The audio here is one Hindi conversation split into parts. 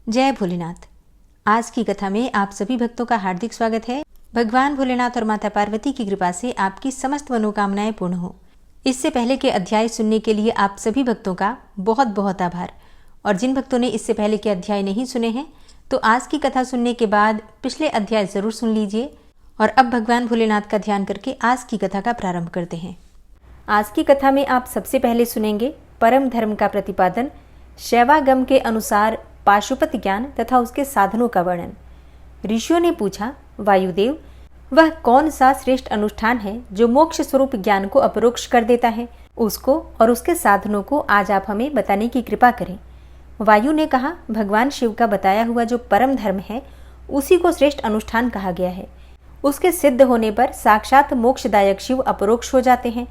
जय भोलेनाथ। आज की कथा में आप सभी भक्तों का हार्दिक स्वागत है। भगवान भोलेनाथ और माता पार्वती की कृपा से आपकी समस्त मनोकामनाएं पूर्ण हो। इससे पहले के अध्याय सुनने के लिए आप सभी भक्तों का बहुत बहुत आभार। और जिन भक्तों ने इससे पहले के अध्याय नहीं सुने हैं तो आज की कथा सुनने के बाद पिछले अध्याय जरूर सुन लीजिए। और अब भगवान भोलेनाथ का ध्यान करके आज की कथा का प्रारंभ करते हैं। आज की कथा में आप सबसे पहले सुनेंगे परम धर्म का प्रतिपादन, शैवागम के अनुसार पाशुपत ज्ञान तथा उसके साधनों का वर्णन। ऋषियों ने पूछा, वायुदेव, वह कौन सा श्रेष्ठ अनुष्ठान है जो मोक्ष स्वरूप ज्ञान को अपरोक्ष कर देता है? उसको और उसके साधनों को आज आप हमें बताने की कृपा करें। वायु ने कहा, भगवान शिव का बताया हुआ जो परम धर्म है उसी को श्रेष्ठ अनुष्ठान कहा गया है। उसके सिद्ध होने पर साक्षात मोक्षदायक शिव अपरोक्ष हो जाते हैं।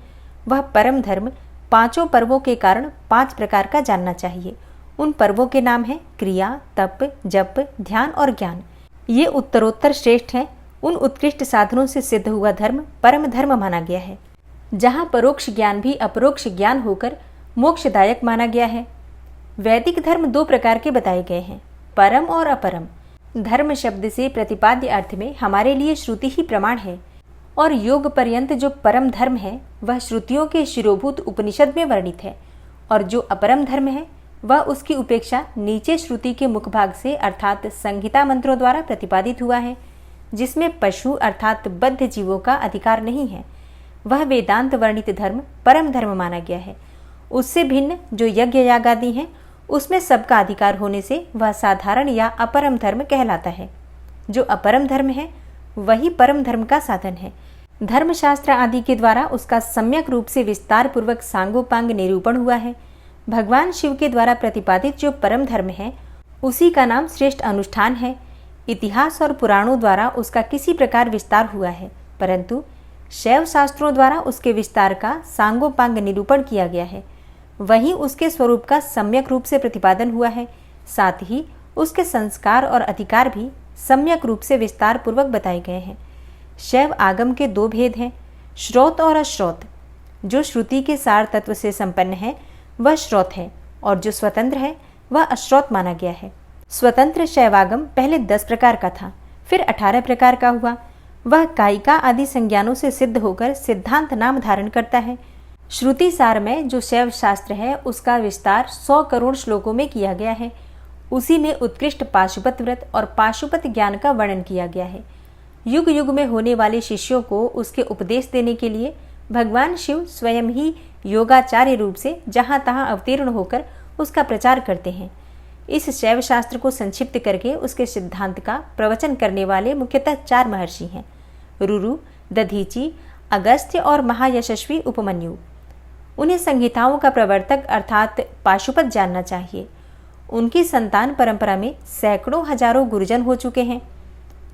वह परम धर्म पांचों पर्वों के कारण 5 प्रकार का जानना चाहिए। उन पर्वों के नाम हैं क्रिया, तप, जप, ध्यान और ज्ञान। ये उत्तरोत्तर श्रेष्ठ हैं। उन उत्कृष्ट साधनों से सिद्ध हुआ धर्म परम धर्म माना गया है, जहाँ परोक्ष ज्ञान भी अपरोक्ष ज्ञान होकर मोक्षदायक माना गया है। वैदिक धर्म 2 प्रकार के बताए गए हैं, परम और अपरम। धर्म शब्द से प्रतिपाद्य अर्थ में हमारे लिए श्रुति ही प्रमाण है, और योग पर्यंत जो परम धर्म है वह श्रुतियों के शिरोभूत उपनिषद में वर्णित है, और जो अपरम धर्म है वह उसकी उपेक्षा नीचे श्रुति के मुखभाग से अर्थात संहिता मंत्रों द्वारा प्रतिपादित हुआ है, जिसमें पशु अर्थात बद्ध जीवों का अधिकार नहीं है। वह वेदांत वर्णित धर्म परम धर्म माना गया है। उससे भिन्न जो यज्ञ यागादि हैं उसमें सबका अधिकार होने से वह साधारण या अपरम धर्म कहलाता है। जो अपरम धर्म है वही परम धर्म का साधन है। धर्मशास्त्र आदि के द्वारा उसका सम्यक रूप से विस्तार पूर्वक सांगोपांग निरूपण हुआ है। भगवान शिव के द्वारा प्रतिपादित जो परम धर्म है उसी का नाम श्रेष्ठ अनुष्ठान है। इतिहास और पुराणों द्वारा उसका किसी प्रकार विस्तार हुआ है, परंतु शैव शास्त्रों द्वारा उसके विस्तार का सांगोपांग निरूपण किया गया है। वहीं उसके स्वरूप का सम्यक रूप से प्रतिपादन हुआ है। साथ ही उसके संस्कार और अधिकार भी सम्यक रूप से विस्तार पूर्वक बताए गए हैं। शैव आगम के 2 भेद हैं, श्रौत और अश्रौत। जो श्रुति के सार तत्व से संपन्न है वह श्रौत है, और जो स्वतंत्र है वह अश्रौत माना गया है। स्वतंत्र शैवागम पहले 10 प्रकार का था, फिर 18 प्रकार का हुआ। वह कायिका आदि संज्ञानों से सिद्ध होकर सिद्धांत नाम धारण करता है। श्रुति सार में जो शैव शास्त्र है उसका विस्तार 100 करोड़ श्लोकों में किया गया है। उसी में उत्कृष्ट पाशुपत व्रत और पाशुपत ज्ञान का वर्णन किया गया है। युग युग में होने वाले शिष्यों को उसके उपदेश देने के लिए भगवान शिव स्वयं ही योगाचार्य रूप से जहाँ तहाँ अवतीर्ण होकर उसका प्रचार करते हैं। इस शैव शास्त्र को संक्षिप्त करके उसके सिद्धांत का प्रवचन करने वाले मुख्यतः 4 महर्षि हैं, रुरु, दधीचि, अगस्त्य और महायशस्वी उपमन्यु। उन्हें संहिताओं का प्रवर्तक अर्थात पाशुपत जानना चाहिए। उनकी संतान परंपरा में सैकड़ों हजारों गुरुजन हो चुके हैं।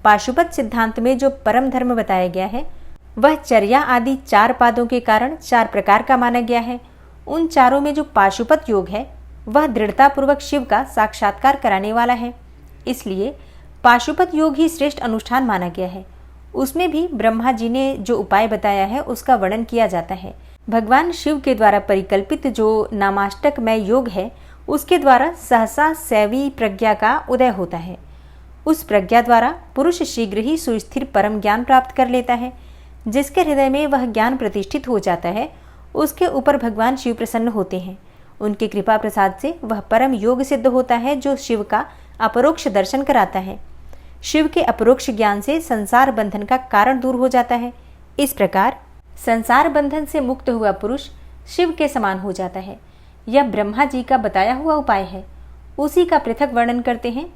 पाशुपत सिद्धांत में जो परम धर्म बताया गया है वह चर्या आदि 4 पादों के कारण 4 प्रकार का माना गया है। उन चारों में जो पाशुपत योग है वह दृढ़तापूर्वक शिव का साक्षात्कार कराने वाला है, इसलिए पाशुपत योग ही श्रेष्ठ अनुष्ठान माना गया है। उसमें भी ब्रह्मा जी ने जो उपाय बताया है उसका वर्णन किया जाता है। भगवान शिव के द्वारा परिकल्पित जो नामाष्टकमय योग है उसके द्वारा सहसा शैवी प्रज्ञा का उदय होता है। उस प्रज्ञा द्वारा पुरुष शीघ्र ही सुस्थिर परम ज्ञान प्राप्त कर लेता है। जिसके हृदय में वह ज्ञान प्रतिष्ठित हो जाता है उसके ऊपर भगवान शिव प्रसन्न होते हैं। उनकी कृपा प्रसाद से वह परम योग सिद्ध होता है जो शिव का अपरोक्ष दर्शन कराता है। शिव के अपरोक्ष ज्ञान से संसार बंधन का कारण दूर हो जाता है। इस प्रकार संसार बंधन से मुक्त हुआ पुरुष शिव के समान हो जाता है। यह ब्रह्मा जी का बताया हुआ उपाय है। उसी का पृथक वर्णन करते हैं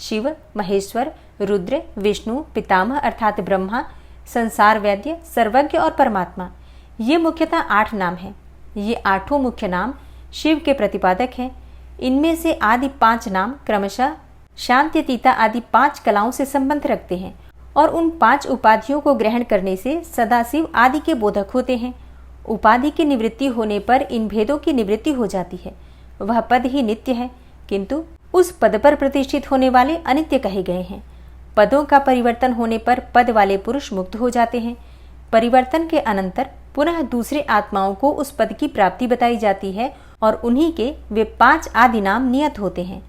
शिव, महेश्वर, रुद्र, विष्णु, पितामह अर्थात ब्रह्मा, संसार वैद्य, सर्वज्ञ और परमात्मा। ये मुख्यतः 8 नाम हैं। ये 8 मुख्य नाम शिव के प्रतिपादक हैं। इनमें से आदि 5 नाम क्रमशः शांत्यतीता आदि 5 कलाओं से संबंध रखते हैं, और उन 5 उपाधियों को ग्रहण करने से सदाशिव आदि के बोधक होते हैं। उपाधि की निवृत्ति होने पर इन भेदों की निवृत्ति हो जाती है। वह पद ही नित्य है, किंतु उस पद पर प्रतिष्ठित होने वाले अनित्य कहे गए हैं। पदों का परिवर्तन होने पर पद वाले पुरुष मुक्त हो जाते हैं। परिवर्तन के अनंतर पुनः दूसरे आत्माओं को उस पद की प्राप्ति बताई जाती है, और उन्हीं के वे 5 आदि नाम नियत होते हैं।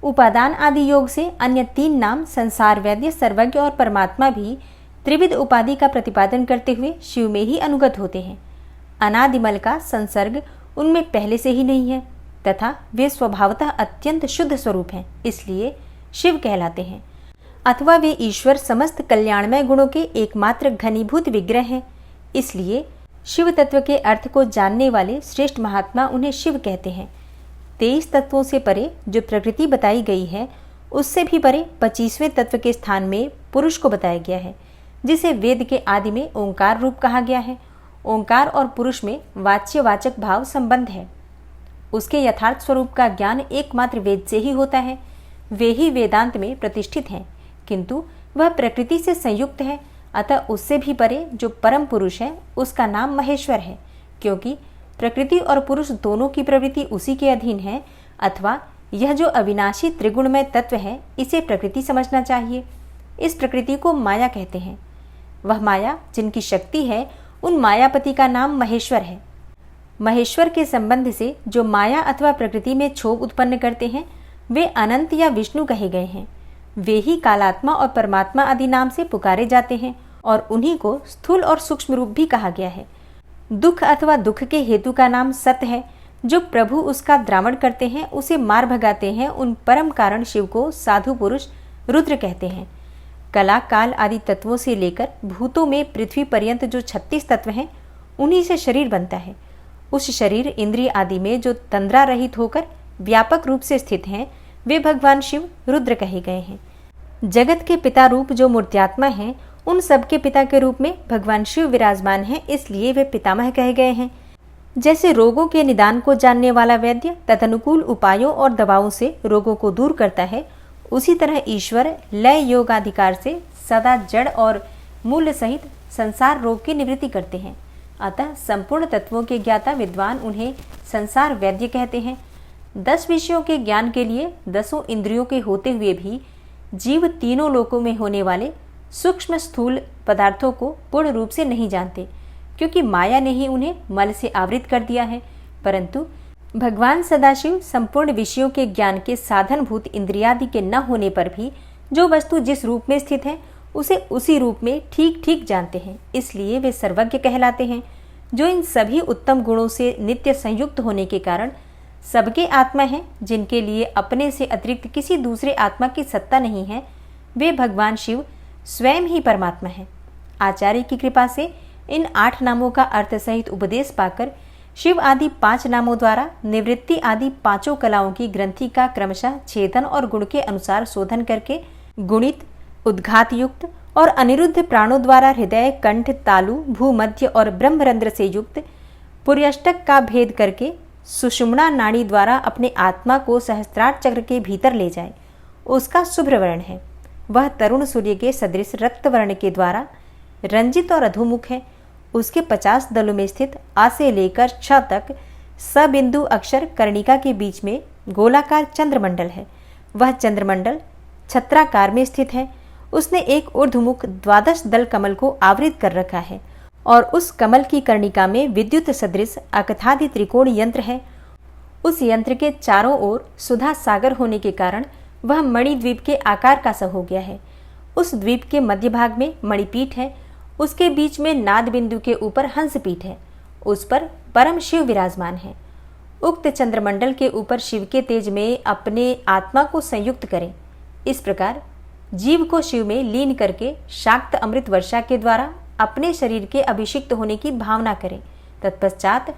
उपादान आदि योग से अन्य 3 नाम संसार वैद्य, सर्वज्ञ और परमात्मा भी त्रिविध उपाधि का प्रतिपादन करते हुए शिव में ही अनुगत होते हैं। अनादिमल का संसर्ग उनमें पहले से ही नहीं है तथा वे स्वभावतः अत्यंत शुद्ध स्वरूप हैं, इसलिए शिव कहलाते हैं। अथवा वे ईश्वर समस्त कल्याणमय गुणों के एकमात्र घनीभूत विग्रह हैं, इसलिए शिव तत्व के अर्थ को जानने वाले श्रेष्ठ महात्मा उन्हें शिव कहते हैं। 23 तत्वों से परे जो प्रकृति बताई गई है, उससे भी परे 25वें तत्व के स्थान में पुरुष को बताया गया है, जिसे वेद के आदि में ओंकार रूप कहा गया है। ओंकार और पुरुष में वाच्यवाचक भाव संबंध है। उसके यथार्थ स्वरूप का ज्ञान एकमात्र वेद से ही होता है। वे ही वेदांत में प्रतिष्ठित हैं, किंतु वह प्रकृति से संयुक्त है। अतः उससे भी परे जो परम पुरुष है, उसका नाम महेश्वर है, क्योंकि प्रकृति और पुरुष दोनों की प्रवृत्ति उसी के अधीन है। अथवा यह जो अविनाशी त्रिगुणमय तत्व है, इसे प्रकृति समझना चाहिए। इस प्रकृति को माया कहते हैं। वह माया जिनकी शक्ति है, उन मायापति का नाम महेश्वर है। महेश्वर के संबंध से जो माया अथवा प्रकृति में क्षोभ उत्पन्न करते हैं, वे अनंत या विष्णु कहे गए हैं। वे ही कालात्मा और परमात्मा आदि नाम से पुकारे जाते हैं और उन्हीं को स्थूल और सूक्ष्म रूप भी कहा गया है। दुख अथवा दुख के हेतु का नाम सत्य है। जो प्रभु उसका द्रावण करते हैं, उसे मार भगाते हैं, उन परम कारण शिव को साधु पुरुष रुद्र कहते हैं। कला काल आदि तत्वों से लेकर भूतों में पृथ्वी पर्यंत जो 36 तत्व हैं, उन्हीं से शरीर बनता है। उस शरीर इंद्रिय आदि में जो तंद्रा रहित होकर व्यापक रूप से स्थित हैं, वे भगवान शिव रुद्र कहे गए हैं। जगत के पिता रूप जो मूर्त्यात्मा हैं, उन सबके पिता के रूप में भगवान शिव विराजमान हैं, इसलिए वे पितामह कहे गए हैं। जैसे रोगों के निदान को जानने वाला वैद्य तदनुकूल उपायों और दवाओं से रोगों को दूर करता है, उसी तरह ईश्वर लय योगाधिकार से सदा जड़ और मूल सहित संसार रोग की निवृत्ति करते हैं। अतः संपूर्ण तत्वों के ज्ञाता विद्वान उन्हें संसार वैद्य कहते हैं। 10 विषयों के ज्ञान के लिए 10 इंद्रियों के होते हुए भी जीव तीनों लोकों में होने वाले सूक्ष्म स्थूल पदार्थों को पूर्ण रूप से नहीं जानते, क्योंकि माया ने ही उन्हें मल से आवृत कर दिया है। परंतु भगवान सदाशिव संपूर्ण विषयों के ज्ञान के साधनभूत इंद्रियादि के न होने पर भी जो वस्तु जिस रूप में स्थित है, उसे उसी रूप में ठीक ठीक जानते हैं, इसलिए वे सर्वज्ञ कहलाते हैं। जो इन सभी उत्तम गुणों से नित्य संयुक्त होने के कारण सबके आत्मा हैं, जिनके लिए अपने से अतिरिक्त किसी दूसरे आत्मा की सत्ता नहीं है, वे भगवान शिव स्वयं ही परमात्मा हैं। आचार्य की कृपा से इन 8 नामों का अर्थ सहित उपदेश पाकर शिव आदि 5 नामों द्वारा निवृत्ति आदि 5 कलाओं की ग्रंथि का क्रमशः छेदन और गुण के अनुसार शोधन करके गुणित, उद्घात युक्त और अनिरुद्ध प्राणों द्वारा हृदय, कंठ, तालु, भूमध्य और ब्रह्मरंध्र से युक्त पुर्यष्टक का भेद करके सुषुम्ना नाड़ी द्वारा अपने आत्मा को सहस्त्रार चक्र के भीतर ले जाए। उसका शुभ्र वर्ण है। वह तरुण सूर्य के सदृश रक्त वर्ण के द्वारा रंजित और अधोमुख है। उसके 50 दलों में स्थित आ से लेकर 6 तक सबिंदु अक्षर कर्णिका के बीच में गोलाकार चंद्रमंडल है। वह चंद्रमंडल छत्राकार में स्थित है। उसने एक ऊर्ध्वमुख 12 दल कमल को आवृत कर रखा है और उस कमल की कर्णिका में विद्युत सदृश अकथादि त्रिकोण यंत्र है। उस यंत्र के चारों ओर सुधा सागर होने के कारण वह मणिद्वीप के आकार का सा हो गया है। उस द्वीप के मध्य भाग में मणिपीठ है। उसके बीच में नाद बिंदु के ऊपर हंसपीठ है। उस पर परम शिव विराजमान है। उक्त चंद्रमंडल के ऊपर शिव के तेज में अपने आत्मा को संयुक्त करें। इस प्रकार जीव को शिव में लीन करके शाक्त अमृत वर्षा के द्वारा अपने शरीर के अभिषिक्त होने की भावना करें। तत्पश्चात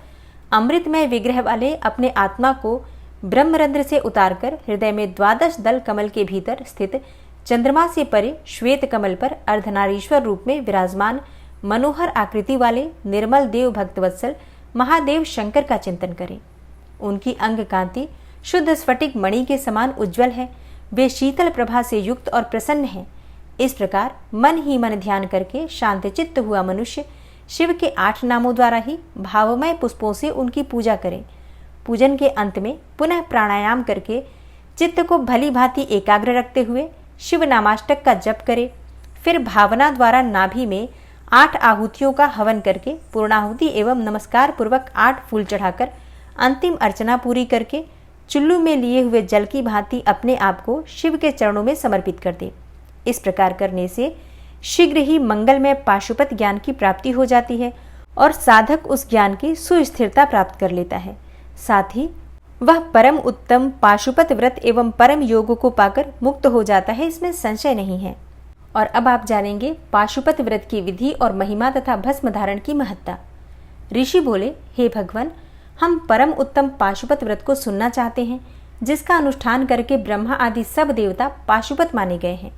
अमृतमय विग्रह वाले अपने आत्मा को ब्रह्मरंध्र से उतारकर हृदय में 12 दल कमल के भीतर स्थित चंद्रमा से परे श्वेत कमल पर अर्धनारीश्वर रूप में विराजमान मनोहर आकृति वाले निर्मल देव भक्तवत्सल महादेव शंकर का चिंतन करें। उनकी अंग कांति शुद्ध स्फटिक मणि के समान उज्ज्वल है। वे शीतल प्रभा से युक्त और प्रसन्न हैं। इस प्रकार मन ही मन ध्यान करके शांतचित्त हुआ मनुष्य शिव के 8 नामों द्वारा ही भावमय पुष्पों से उनकी पूजा करें। पूजन के अंत में पुनः प्राणायाम करके चित्त को भली भांति एकाग्र रखते हुए शिव नामाष्टक का जप करे। फिर भावना द्वारा नाभि में 8 आहुतियों का हवन करके पूर्णाहुति एवं नमस्कार पूर्वक 8 फूल चढ़ाकर अंतिम अर्चना पूरी करके चुल्लू में लिए हुए जल की भांति अपने आप को शिव के चरणों में समर्पित कर दे। इस प्रकार करने से शीघ्र ही मंगलमय पाशुपत ज्ञान की प्राप्ति हो जाती है और साधक उस ज्ञान की सुस्थिरता प्राप्त कर लेता है। साथ ही वह परम उत्तम पाशुपत व्रत एवं परम योग को पाकर मुक्त हो जाता है, इसमें संशय नहीं है। और अब आप जानेंगे पाशुपत व्रत की विधि और महिमा तथा भस्म धारण की महत्ता। ऋषि बोले, हे भगवान, हम परम उत्तम पाशुपत व्रत को सुनना चाहते हैं, जिसका अनुष्ठान करके ब्रह्मा आदि सब देवता पाशुपत माने गए हैं।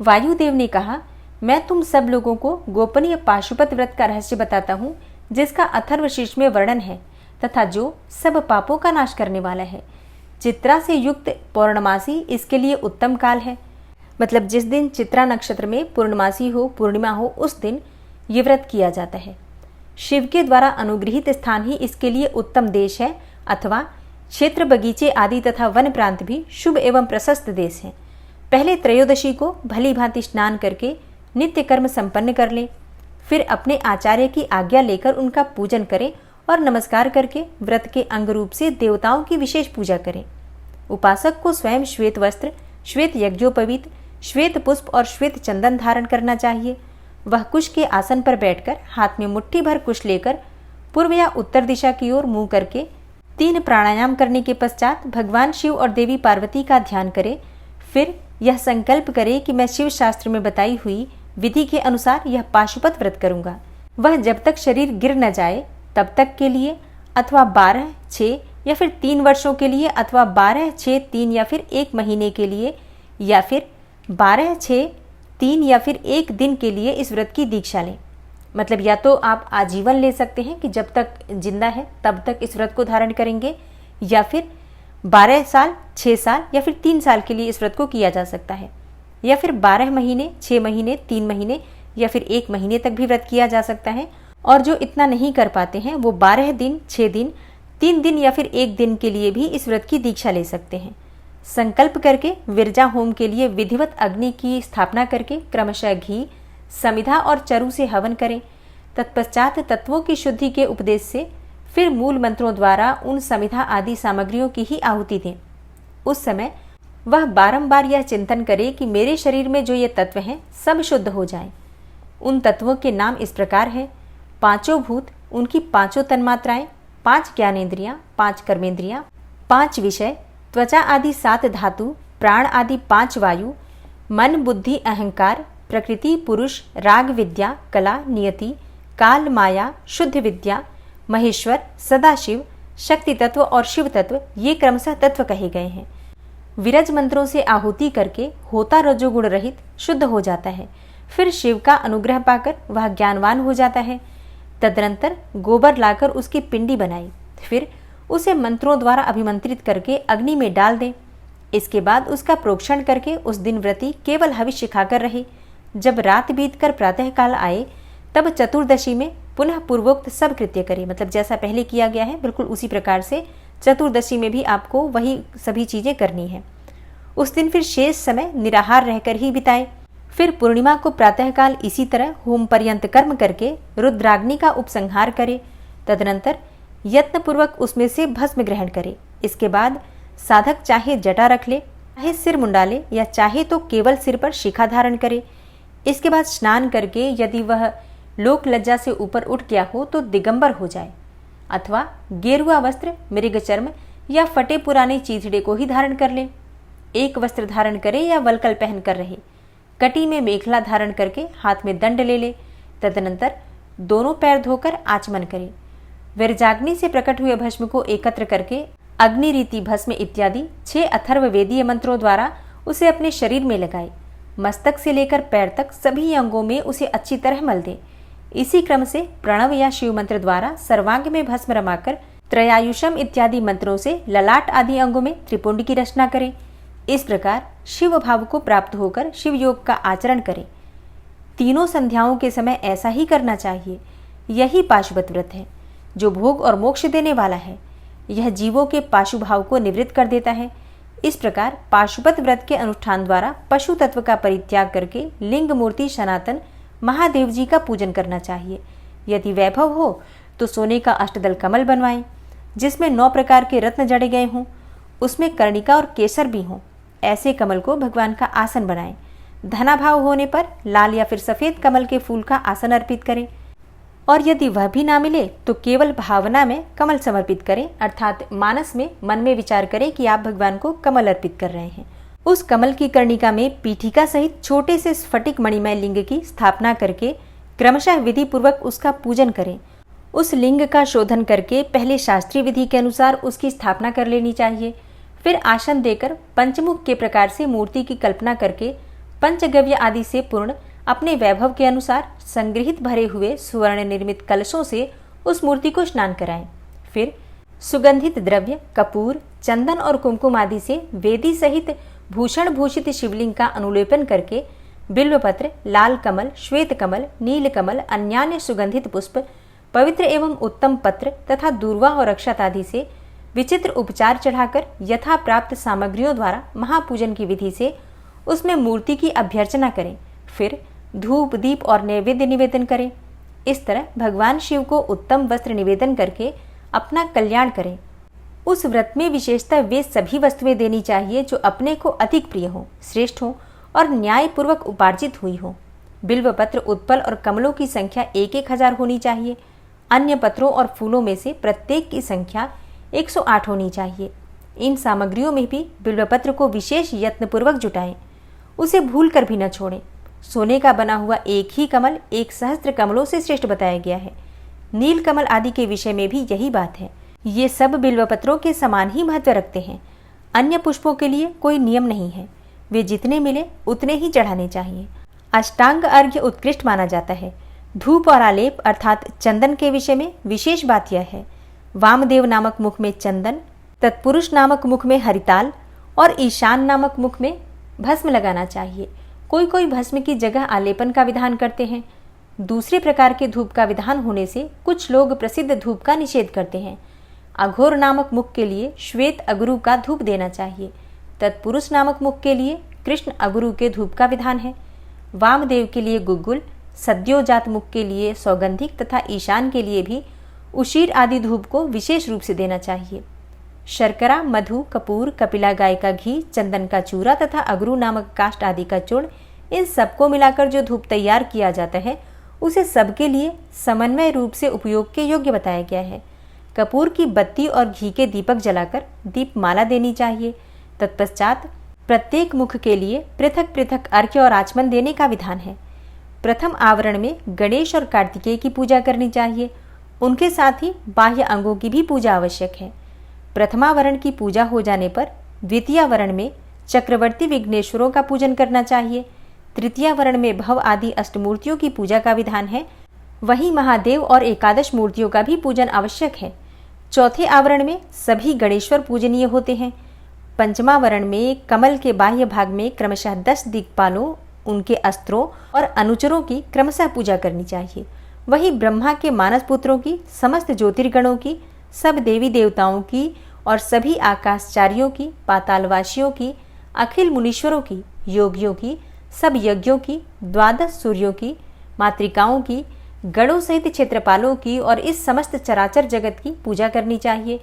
वायुदेव ने कहा, मैं तुम सब लोगों को गोपनीय पाशुपत व्रत का रहस्य बताता हूँ, जिसका अथर्वशीर्ष में वर्णन है तथा जो सब पापों का नाश करने वाला है। चित्रा से युक्त पौर्णमासी इसके लिए उत्तम काल है। मतलब जिस दिन चित्रा नक्षत्र में पूर्णमासी हो, पूर्णिमा हो, उस दिन ये व्रत किया जाता है। शिव के द्वारा अनुगृहित स्थान ही इसके लिए उत्तम देश है, अथवा क्षेत्र, बगीचे आदि तथा वन प्रांत भी शुभ एवं प्रशस्त देश हैं। पहले त्रयोदशी को भली भांति स्नान करके नित्य कर्म संपन्न कर ले, फिर अपने आचार्य की आज्ञा लेकर उनका पूजन करें और नमस्कार करके व्रत के अंग रूप से देवताओं की विशेष पूजा करें। उपासक को स्वयं श्वेत वस्त्र, श्वेत यज्ञोपवीत, श्वेत पुष्प और श्वेत चंदन धारण करना चाहिए। वह कुश के आसन पर बैठकर हाथ में मुट्ठी भर कुश लेकर पूर्व या उत्तर दिशा की ओर मुंह करके 3 प्राणायाम करने के पश्चात भगवान शिव और देवी पार्वती का ध्यान करे। फिर यह संकल्प करे कि मैं शिव शास्त्र में बताई हुई विधि के अनुसार यह पाशुपत व्रत करूंगा। वह जब तक शरीर गिर न जाए तब तक के लिए, अथवा 12, 6 या फिर 3 वर्षों के लिए, अथवा 12, 6, 3 या फिर 1 महीने के लिए, या फिर 12, 6, 3 या फिर 1 दिन के लिए इस व्रत की दीक्षा लें। मतलब या तो आप आजीवन ले सकते हैं कि जब तक जिंदा है तब तक इस व्रत को धारण करेंगे, या फिर 12 साल, 6 साल या फिर 3 साल के लिए इस व्रत को किया जा सकता है, या फिर 12 महीने, 6 महीने, 3 महीने या फिर 1 महीने तक भी व्रत किया जा सकता है। और जो इतना नहीं कर पाते हैं वो 12 दिन, 6 दिन, 3 दिन या फिर 1 दिन के लिए भी इस व्रत की दीक्षा ले सकते हैं। संकल्प करके विरजा होम के लिए विधिवत अग्नि की स्थापना करके क्रमशः घी, समिधा और चरु से हवन करें। तत्पश्चात तत्वों की शुद्धि के उपदेश से फिर मूल मंत्रों द्वारा उन समिधा आदि सामग्रियों की ही आहुति दें। उस समय वह बारंबार यह चिंतन करे कि मेरे शरीर में जो ये तत्व हैं सब शुद्ध हो जाएं। उन तत्वों के नाम इस प्रकार है: 5 भूत, उनकी 5 तन्मात्राएं, 5 ज्ञानेन्द्रियां, 5 कर्मेंद्रियां, 5 विषय, त्वचा आदि 7 धातु, प्राण आदि 5 वायु, मन, बुद्धि, अहंकार, प्रकृति, पुरुष, राग, विद्या, कला, नियति, काल, माया, शुद्ध विद्या, महेश्वर, सदाशिव, शक्ति तत्व और शिव तत्व, ये क्रमशः तत्व कहे गए हैं। विरज मंत्रों से आहुति करके होता रजोगुण रहित शुद्ध हो जाता है। फिर शिव का अनुग्रह पाकर वह ज्ञानवान हो जाता है। तदनंतर गोबर लाकर उसकी पिंडी बनाई, फिर उसे मंत्रों द्वारा अभिमंत्रित करके अग्नि में डाल दें। इसके बाद उसका प्रोक्षण करके उस दिन व्रती केवल हविष्य खाकर रहे। जब रात बीतकर प्रातःकाल आए तब चतुर्दशी में पुनः पूर्वोक्त सब कृत्य करें। मतलब जैसा पहले किया गया है बिल्कुल उसी प्रकार से चतुर्दशी में भी आपको वही सभी चीजें करनी है। उस दिन फिर शेष समय निराहार रहकर ही बिताए। फिर पूर्णिमा को प्रातःकाल इसी तरह होम पर्यंत कर्म करके रुद्राग्नि का उपसंहार करे। तदनंतर यत्नपूर्वक उसमें से भस्म ग्रहण करे। इसके बाद साधक चाहे जटा रख ले, चाहे सिर मुंडाले या चाहे तो केवल सिर पर शिखा धारण करे। इसके बाद स्नान करके यदि वह लोक लज्जा से ऊपर उठ गया हो तो दिगंबर हो जाए, अथवा गेरुआ वस्त्र, मृग चर्म या फटे पुराने चीथड़े को ही धारण कर ले। एक वस्त्र धारण करे या वलकल पहन कर रहे। कटी में मेखला धारण करके हाथ में दंड ले ले। तदनंतर दोनों पैर धोकर आचमन करे। विरजाग्नि से प्रकट हुए भस्म को एकत्र करके अग्नि रीति भस्म इत्यादि 6 अथर्व वेदीय मंत्रों द्वारा उसे अपने शरीर में लगाए। मस्तक से लेकर पैर तक सभी अंगों में उसे अच्छी तरह मल दे। इसी क्रम से प्रणव या शिव मंत्र द्वारा सर्वांग में भस्म रमाकर त्रयायुषम इत्यादि मंत्रों से ललाट आदि अंगों में त्रिपुंड की रचना करें। इस प्रकार शिव भाव को प्राप्त होकर शिव योग का आचरण करें। तीनों संध्याओं के समय ऐसा ही करना चाहिए। यही पाशुपत व्रत है जो भोग और मोक्ष देने वाला है। यह जीवों के पाशु भाव को निवृत्त कर देता है। इस प्रकार पाशुपत व्रत के अनुष्ठान द्वारा पशु तत्व का परित्याग करके लिंग मूर्ति सनातन महादेव जी का पूजन करना चाहिए। यदि वैभव हो तो सोने का अष्टदल कमल बनवाएं जिसमें 9 प्रकार के रत्न जड़े गए हों। उसमें कर्णिका और केसर भी हों, ऐसे कमल को भगवान का आसन बनाएं। धनाभाव होने पर लाल या फिर सफेद कमल के फूल का आसन अर्पित करें, और यदि वह भी ना मिले तो केवल भावना में कमल समर्पित करें, अर्थात मानस में मन में विचार करें कि आप भगवान को कमल अर्पित कर रहे हैं। उस कमल की कर्णिका में पीठिका सहित छोटे से स्फटिक मणिमय लिंग की स्थापना करके क्रमशः विधि पूर्वक उसका पूजन करें। उस लिंग का शोधन करके पहले शास्त्रीय विधि के अनुसार उसकी स्थापना कर लेनी चाहिए। फिर आसन देकर पंचमुख के प्रकार से मूर्ति की कल्पना करके पंचगव्य आदि से पूर्ण अपने वैभव के अनुसार संग्रहित भरे हुए स्वर्ण निर्मित कलशों से उस मूर्ति को स्नान कराएं। फिर सुगंधित द्रव्य, कपूर, चंदन और कुमकुम आदि से वेदी सहित भूषण भूषित शिवलिंग का अनुलेपन करके बिल्वपत्र, लाल कमल, श्वेत कमल, नील कमल, अन्यान्य सुगंधित पुष्प, पवित्र एवं उत्तम पत्र तथा दूर्वा और अक्षत आदि से विचित्र उपचार चढ़ाकर यथा प्राप्त सामग्रियों द्वारा महापूजन की विधि से उसमें मूर्ति की अभ्यर्चना करें। फिर धूप, दीप और नैवेद्य निवेदन करें। इस तरह भगवान शिव को उत्तम वस्त्र निवेदन करके अपना कल्याण करें। उस व्रत में विशेषतः वे सभी वस्तुएं देनी चाहिए जो अपने को अधिक प्रिय हो, श्रेष्ठ हो और न्यायपूर्वक उपार्जित हुई हो। बिल्वपत्र, उत्पल और कमलों की संख्या 1,000 होनी चाहिए। अन्य पत्रों और फूलों में से प्रत्येक की संख्या 108 होनी चाहिए। इन सामग्रियों में भी बिल्वपत्र को विशेष यत्नपूर्वक जुटाएं, उसे भूल कर भी न छोड़ें। सोने का बना हुआ एक ही कमल 1 सहस्त्र कमलों से श्रेष्ठ बताया गया है। नील कमल आदि के विषय में भी यही बात है। ये सब बिल्वपत्रों के समान ही महत्व रखते हैं। अन्य पुष्पों के लिए कोई नियम नहीं है, वे जितने मिले उतने ही चढ़ाने चाहिए। अष्टांग अर्घ्य उत्कृष्ट माना जाता है। धूप और आलेप अर्थात चंदन के विषय में विशेष बात यह है, वामदेव नामक मुख में चंदन, तत्पुरुष नामक मुख में हरिताल और ईशान नामक मुख में भस्म लगाना चाहिए। कोई कोई भस्म की जगह आलेपन का विधान करते हैं। दूसरे प्रकार के धूप का विधान होने से कुछ लोग प्रसिद्ध धूप का निषेध करते हैं। अघोर नामक मुख के लिए श्वेत अगरू का धूप देना चाहिए। तत्पुरुष नामक मुख के लिए कृष्ण अगरू के धूप का विधान है। वामदेव के लिए गुग्गुल, सद्योजात मुख के लिए सौगंधिक तथा ईशान के लिए भी उशीर आदि धूप को विशेष रूप से देना चाहिए। शर्करा, मधु, कपूर, कपिला गाय का घी, चंदन का चूरा तथा अगरू नामक काष्ठ आदि का चूर्ण, इन सबको मिलाकर जो धूप तैयार किया जाता है उसे सबके लिए समन्वय रूप से उपयोग के योग्य बताया गया है। कपूर की बत्ती और घी के दीपक जलाकर दीपमाला देनी चाहिए। तत्पश्चात प्रत्येक मुख के लिए पृथक पृथक अर्घ्य और आचमन देने का विधान है। प्रथम आवरण में गणेश और कार्तिकेय की पूजा करनी चाहिए। उनके साथ ही बाह्य अंगों की भी पूजा आवश्यक है। प्रथमावरण की पूजा हो जाने पर द्वितीय वरण में चक्रवर्ती विघ्नेश्वरों का पूजन करना चाहिए। तृतीय वरण में भव आदि अष्टमूर्तियों की पूजा का विधान है। वहीं महादेव और एकादश मूर्तियों का भी पूजन आवश्यक है। चौथे आवरण में सभी गणेश्वर पूजनीय होते हैं। पंचमावरण में कमल के बाह्य भाग में क्रमशः 10 दिक्पालों, उनके अस्त्रों और अनुचरों की क्रमशः पूजा करनी चाहिए। वहीं ब्रह्मा के मानस पुत्रों की, समस्त ज्योतिर्गणों की, सब देवी देवताओं की और सभी आकाशचारियों की, पातालवासियों की, अखिल मुनीश्वरों की, योगियों की, सब यज्ञों की, 12 सूर्यों की, मातृकाओं की, गणों सहित क्षेत्रपालों की और इस समस्त चराचर जगत की पूजा करनी चाहिए।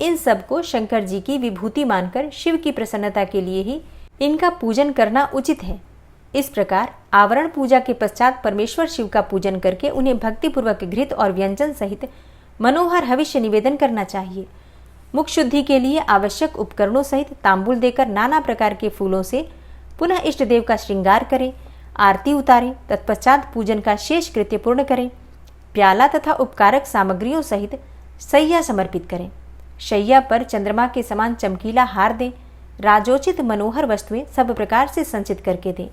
इन सबको शंकर जी की विभूति मानकर शिव की प्रसन्नता के लिए ही इनका पूजन करना उचित है। इस प्रकार आवरण पूजा के पश्चात परमेश्वर शिव का पूजन करके उन्हें भक्तिपूर्वक घृत और व्यंजन सहित मनोहर हविष्य निवेदन करना चाहिए। मुख शुद्धि के लिए आवश्यक उपकरणों सहित तांबूल देकर नाना प्रकार के फूलों से पुनः इष्ट देव का श्रृंगार करें, आरती उतारें, तत्पश्चात पूजन का शेष कृत्य पूर्ण करें। प्याला तथा उपकारक सामग्रियों सहित शैया समर्पित करें। शैया पर चंद्रमा के समान चमकीला हार दें। राजोचित मनोहर वस्तुएं सब प्रकार से संचित करके दें।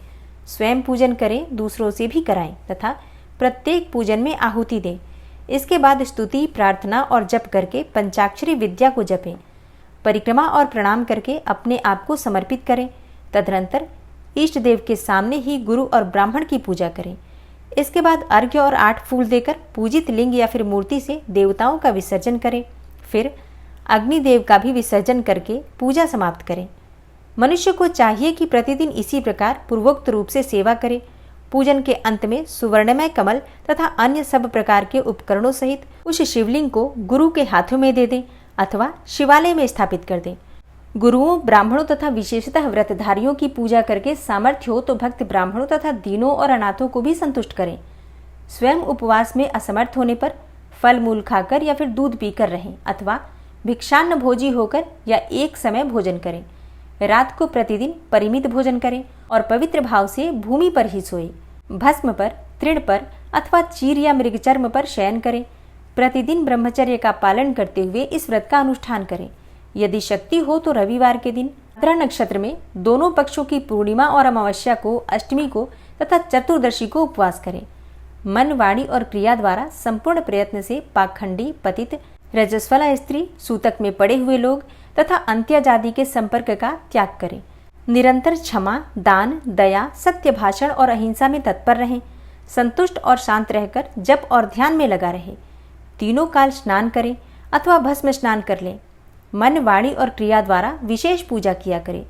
स्वयं पूजन करें, दूसरों से भी कराएं तथा प्रत्येक पूजन में आहुति दें। इसके बाद स्तुति, प्रार्थना और जप करके पंचाक्षरी विद्या को जपें। परिक्रमा और प्रणाम करके अपने आप को समर्पित करें। तदनंतर इष्ट देव के सामने ही गुरु और ब्राह्मण की पूजा करें। इसके बाद अर्घ्य और 8 फूल देकर पूजित लिंग या फिर मूर्ति से देवताओं का विसर्जन करें। फिर अग्निदेव का भी विसर्जन करके पूजा समाप्त करें। मनुष्य को चाहिए कि प्रतिदिन इसी प्रकार पूर्वोक्त रूप से सेवा करे। पूजन के अंत में सुवर्णमय कमल तथा अन्य सब प्रकार के उपकरणों सहित उस शिवलिंग को गुरु के हाथों में दे दें अथवा शिवालय में स्थापित कर दें। गुरुओं, ब्राह्मणों तथा विशेषतः व्रतधारियों की पूजा करके सामर्थ्य हो तो भक्त ब्राह्मणों तथा दीनों और अनाथों को भी संतुष्ट करें। स्वयं उपवास में असमर्थ होने पर फल मूल खाकर या फिर दूध पीकर रहें अथवा भिक्षान्न भोजी होकर या एक समय भोजन करें। रात को प्रतिदिन परिमित भोजन करें और पवित्र भाव से भूमि पर ही सोएं। भस्म पर, तृण पर अथवा चीर या मृगचर्म पर शयन करें। प्रतिदिन ब्रह्मचर्य का पालन करते हुए इस व्रत का अनुष्ठान करें। यदि शक्ति हो तो रविवार के दिन भाद्रा नक्षत्र में दोनों पक्षों की पूर्णिमा और अमावस्या को, अष्टमी को तथा चतुर्दशी को उपवास करें। मन, वाणी और क्रिया द्वारा संपूर्ण प्रयत्न से पाखंडी, पतित, रजस्वला स्त्री, सूतक में पड़े हुए लोग तथा अंत्यज आदि के संपर्क का त्याग करें। निरंतर क्षमा, दान, दया, सत्य भाषण और अहिंसा में तत्पर रहें। संतुष्ट और शांत रहकर जप और ध्यान में लगा रहे। तीनों काल स्नान करें अथवा भस्म स्नान कर लें। मन, वाणी और क्रिया द्वारा विशेष पूजा किया करें।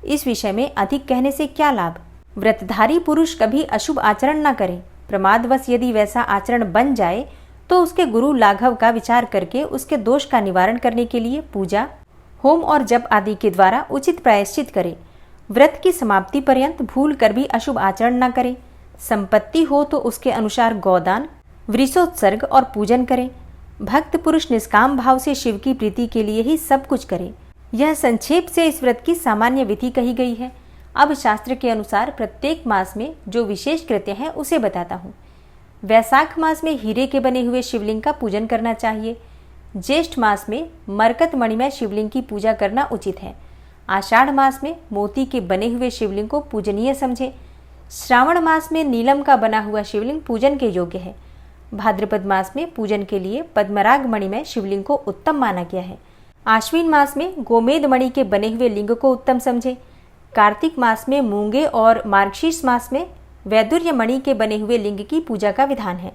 इस विषय में अधिक कहने से क्या लाभ। व्रतधारी पुरुष कभी अशुभ आचरण न करे। प्रमादवश यदि वैसा आचरण बन जाए तो उसके गुरु लाघव का विचार करके उसके दोष का निवारण करने के लिए पूजा, होम और जप आदि के द्वारा उचित प्रायश्चित करे। व्रत की समाप्ति पर्यंत भूल कर भी अशुभ आचरण न करे। संपत्ति हो तो उसके अनुसार गौदान, वृषोत्सर्ग और पूजन करें। भक्त पुरुष निष्काम भाव से शिव की प्रीति के लिए ही सब कुछ करे। यह संक्षेप से इस व्रत की सामान्य विधि कही गई है। अब शास्त्र के अनुसार प्रत्येक मास में जो विशेष कृत्य है उसे बताता हूँ। वैशाख मास में हीरे के बने हुए शिवलिंग का पूजन करना चाहिए। ज्येष्ठ मास में मरकत मणिमय शिवलिंग की पूजा करना उचित है। आषाढ़ मास में मोती के बने हुए शिवलिंग को पूजनीय समझे। श्रावण मास में नीलम का बना हुआ शिवलिंग पूजन के योग्य है। भाद्रपद मास में पूजन के लिए पद्मराग मणिमय शिवलिंग को उत्तम माना गया है। आश्विन मास में गोमेद मणि के बने हुए लिंग को उत्तम समझे। कार्तिक मास में मूंगे और मार्गशीर्ष मास में वैदुर्य मणि के बने हुए लिंग की पूजा का विधान है।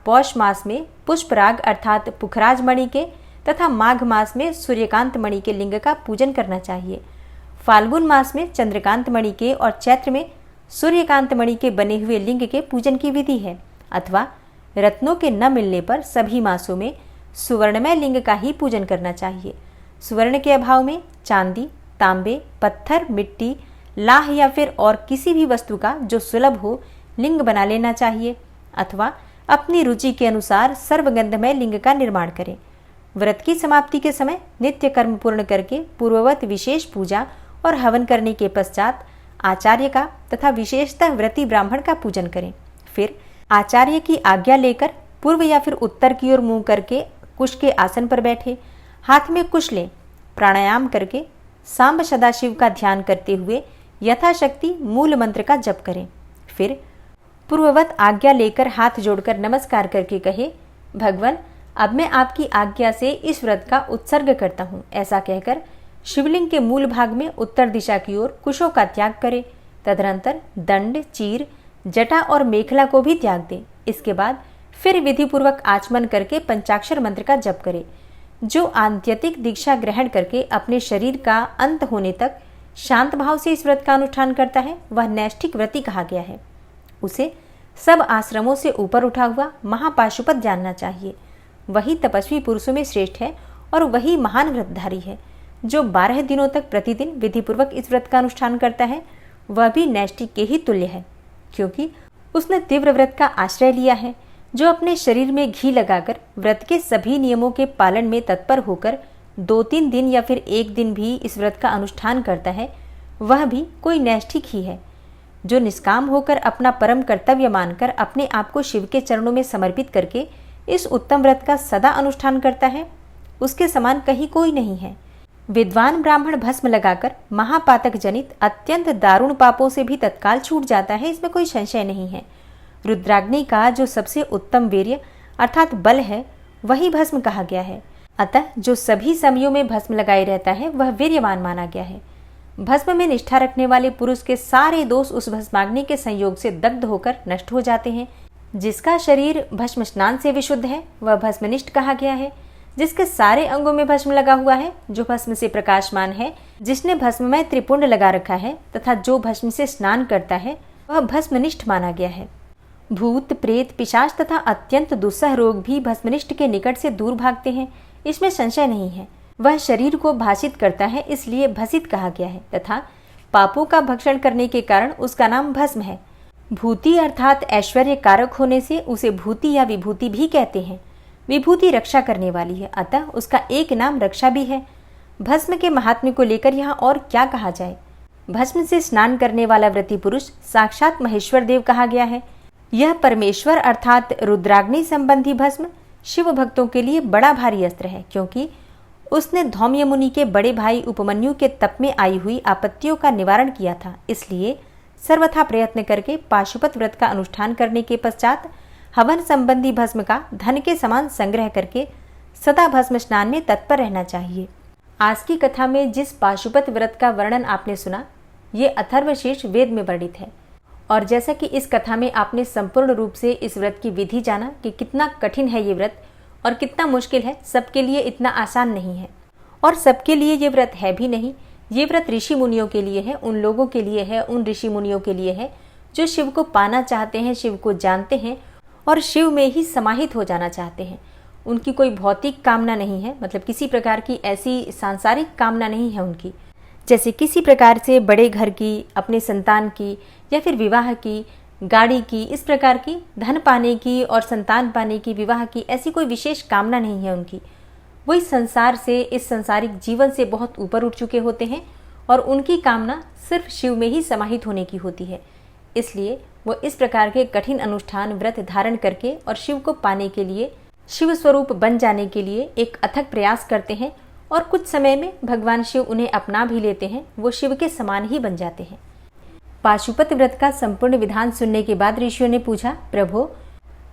पौष मास में पुष्पराग अर्थात पुखराज मणि के तथा माघ मास में सूर्यकांत मणि के लिंग का पूजन करना चाहिए। फाल्गुन मास में चंद्रकांत मणि के और चैत्र में सूर्यकांत मणि के बने हुए लिंग के पूजन की विधि है। अथवा रत्नों के न मिलने पर सभी मासों में सुवर्णमय लिंग का ही पूजन करना चाहिए। सुवर्ण के अभाव में चांदी, तांबे, पत्थर, मिट्टी, लाह या फिर और किसी भी वस्तु का जो सुलभ हो लिंग बना लेना चाहिए। अथवा अपनी रुचि के अनुसार सर्वगंधमय लिंग का निर्माण करें। व्रत की समाप्ति के समय नित्य कर्म पूर्ण करके पूर्ववत विशेष पूजा और हवन करने के पश्चात आचार्य का तथा विशेषतः व्रती ब्राह्मण का पूजन करें। फिर आचार्य की आज्ञा लेकर पूर्व या फिर उत्तर की ओर मुंह करके कुश के आसन पर बैठे, हाथ में कुश लें। प्राणायाम करके सांब सदाशिव का ध्यान करते हुए यथाशक्ति मूल मंत्र का जप करें। फिर पूर्ववत आज्ञा लेकर हाथ जोड़कर नमस्कार करके कहे, भगवान अब मैं आपकी आज्ञा से इस व्रत का उत्सर्ग करता हूँ। ऐसा कहकर शिवलिंग के मूल भाग में उत्तर दिशा की ओर कुशों का त्याग करे। तदनंतर दंड, चीर, जटा और मेखला को भी त्याग दें। इसके बाद फिर विधिपूर्वक आचमन करके पंचाक्षर मंत्र का जप करे। जो आंत्यतिक दीक्षा ग्रहण करके अपने शरीर का अंत होने तक शांत भाव से इस व्रत का अनुष्ठान करता है वह नैष्ठिक व्रती कहा गया है। उसे सब आश्रमों से ऊपर उठा हुआ महापाशुपत जानना चाहिए। वही तपस्वी पुरुषों में श्रेष्ठ है और वही महान व्रतधारी है। जो 12 दिनों तक प्रतिदिन विधिपूर्वक इस व्रत का अनुष्ठान करता है वह भी नैष्ठिक के ही तुल्य है, क्योंकि उसने तीव्र व्रत का आश्रय लिया है। जो अपने शरीर में घी लगाकर व्रत के सभी नियमों के पालन में तत्पर होकर 2-3 दिन या फिर 1 दिन भी इस व्रत का अनुष्ठान करता है वह भी कोई नैष्ठिक ही है। जो निष्काम होकर अपना परम कर्तव्य मानकर अपने आप को शिव के चरणों में समर्पित करके इस उत्तम व्रत का सदा अनुष्ठान करता है उसके समान कहीं कोई नहीं है। विद्वान ब्राह्मण भस्म लगाकर महापातक जनित अत्यंत दारुण पापों से भी तत्काल छूट जाता है, इसमें कोई संशय नहीं है। रुद्राग्नि का जो सबसे उत्तम वीर्य अर्थात बल है वही भस्म कहा गया है। अतः जो सभी समयों में भस्म लगाए रहता है वह वीर्यवान माना गया है। भस्म में निष्ठा रखने वाले पुरुष के सारे दोष उस भस्माग्नि के संयोग से दग्ध होकर नष्ट हो जाते हैं। जिसका शरीर भस्म स्नान से विशुद्ध है वह भस्मनिष्ठ कहा गया है। जिसके सारे अंगों में भस्म लगा हुआ है, जो भस्म से प्रकाशमान है, जिसने भस्म में त्रिपुंड लगा रखा है तथा जो भस्म से स्नान करता है वह भस्मनिष्ठ माना गया है। भूत, प्रेत, पिशाच तथा अत्यंत दुस्सह रोग भी भस्मनिष्ठ के निकट से दूर भागते हैं, इसमें संशय नहीं है। वह शरीर को भाषित करता है, इसलिए भसित कहा गया है, तथा पापों का भक्षण करने के कारण उसका नाम भस्म है। भूति अर्थात ऐश्वर्य कारक होने से उसे भूति या विभूति भी कहते हैं। विभूति रक्षा करने वाली है, अतः उसका एक नाम रक्षा भी है। भस्म के महात्म्य को लेकर यहाँ और क्या कहा जाए। भस्म से स्नान करने वाला व्रती पुरुष साक्षात महेश्वर देव कहा गया है। यह परमेश्वर अर्थात रुद्राग्नि संबंधी भस्म शिव भक्तों के लिए बड़ा भारी अस्त्र है, क्योंकि उसने धौम्य मुनि के बड़े भाई उपमन्यु के तप में आई हुई आपत्तियों का निवारण किया था। इसलिए सर्वथा प्रयत्न करके पाशुपत व्रत का अनुष्ठान करने के पश्चात हवन संबंधी भस्म का धन के समान संग्रह करके सदा भस्म स्नान में तत्पर रहना चाहिए। आज की कथा में जिस पाशुपत व्रत का वर्णन आपने सुना, ये अथर्वशीर्ष वेद में वर्णित है। और जैसा कि इस कथा में आपने संपूर्ण रूप से इस व्रत की विधि जाना कि कितना कठिन है ये व्रत और कितना मुश्किल है, सबके लिए इतना आसान नहीं है। और सबके लिए ये व्रत है भी नहीं। ये व्रत ऋषि मुनियों के लिए है, उन लोगों के लिए है, उन ऋषि मुनियों के लिए है जो शिव को पाना चाहते हैं, शिव को जानते हैं और शिव में ही समाहित हो जाना चाहते हैं। उनकी कोई भौतिक कामना नहीं है, मतलब किसी प्रकार की ऐसी सांसारिक कामना नहीं है उनकी, जैसे किसी प्रकार से बड़े घर की, अपने संतान की या फिर विवाह की, गाड़ी की, इस प्रकार की धन पाने की और संतान पाने की, विवाह की, ऐसी कोई विशेष कामना नहीं है उनकी। वो इस संसार से, इस संसारिक जीवन से बहुत ऊपर उठ चुके होते हैं और उनकी कामना सिर्फ शिव में ही समाहित होने की होती है। इसलिए वो इस प्रकार के कठिन अनुष्ठान व्रत धारण करके और शिव को पाने के लिए, शिव स्वरूप बन जाने के लिए एक अथक प्रयास करते हैं और कुछ समय में भगवान शिव उन्हें अपना भी लेते हैं, वो शिव के समान ही बन जाते हैं। पाशुपत व्रत का संपूर्ण विधान सुनने के बाद ऋषियों ने पूछा, प्रभो,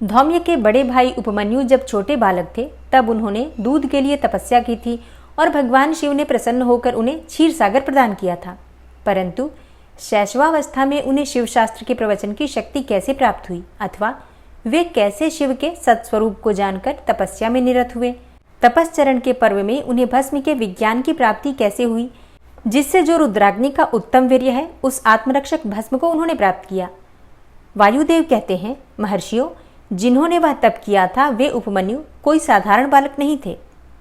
धौम्य के बड़े भाई उपमन्यु जब छोटे बालक थे तब उन्होंने दूध के लिए तपस्या की थी और भगवान शिव ने प्रसन्न होकर उन्हें क्षीर सागर प्रदान किया था। परंतु शैशवावस्था में उन्हें शिव शास्त्र के प्रवचन की शक्ति कैसे प्राप्त हुई, अथवा वे कैसे शिव के सत्स्वरूप को जानकर तपस्या में निरत हुए। तपस्चरण के पर्व में उन्हें भस्म के विज्ञान की प्राप्ति कैसे हुई, जिससे जो रुद्राग्नि का उत्तम वीर्य है उस आत्मरक्षक भस्म को उन्होंने प्राप्त किया। वायुदेव कहते हैं, महर्षियों, जिन्होंने वह तप किया था वे उपमन्यु कोई साधारण बालक नहीं थे।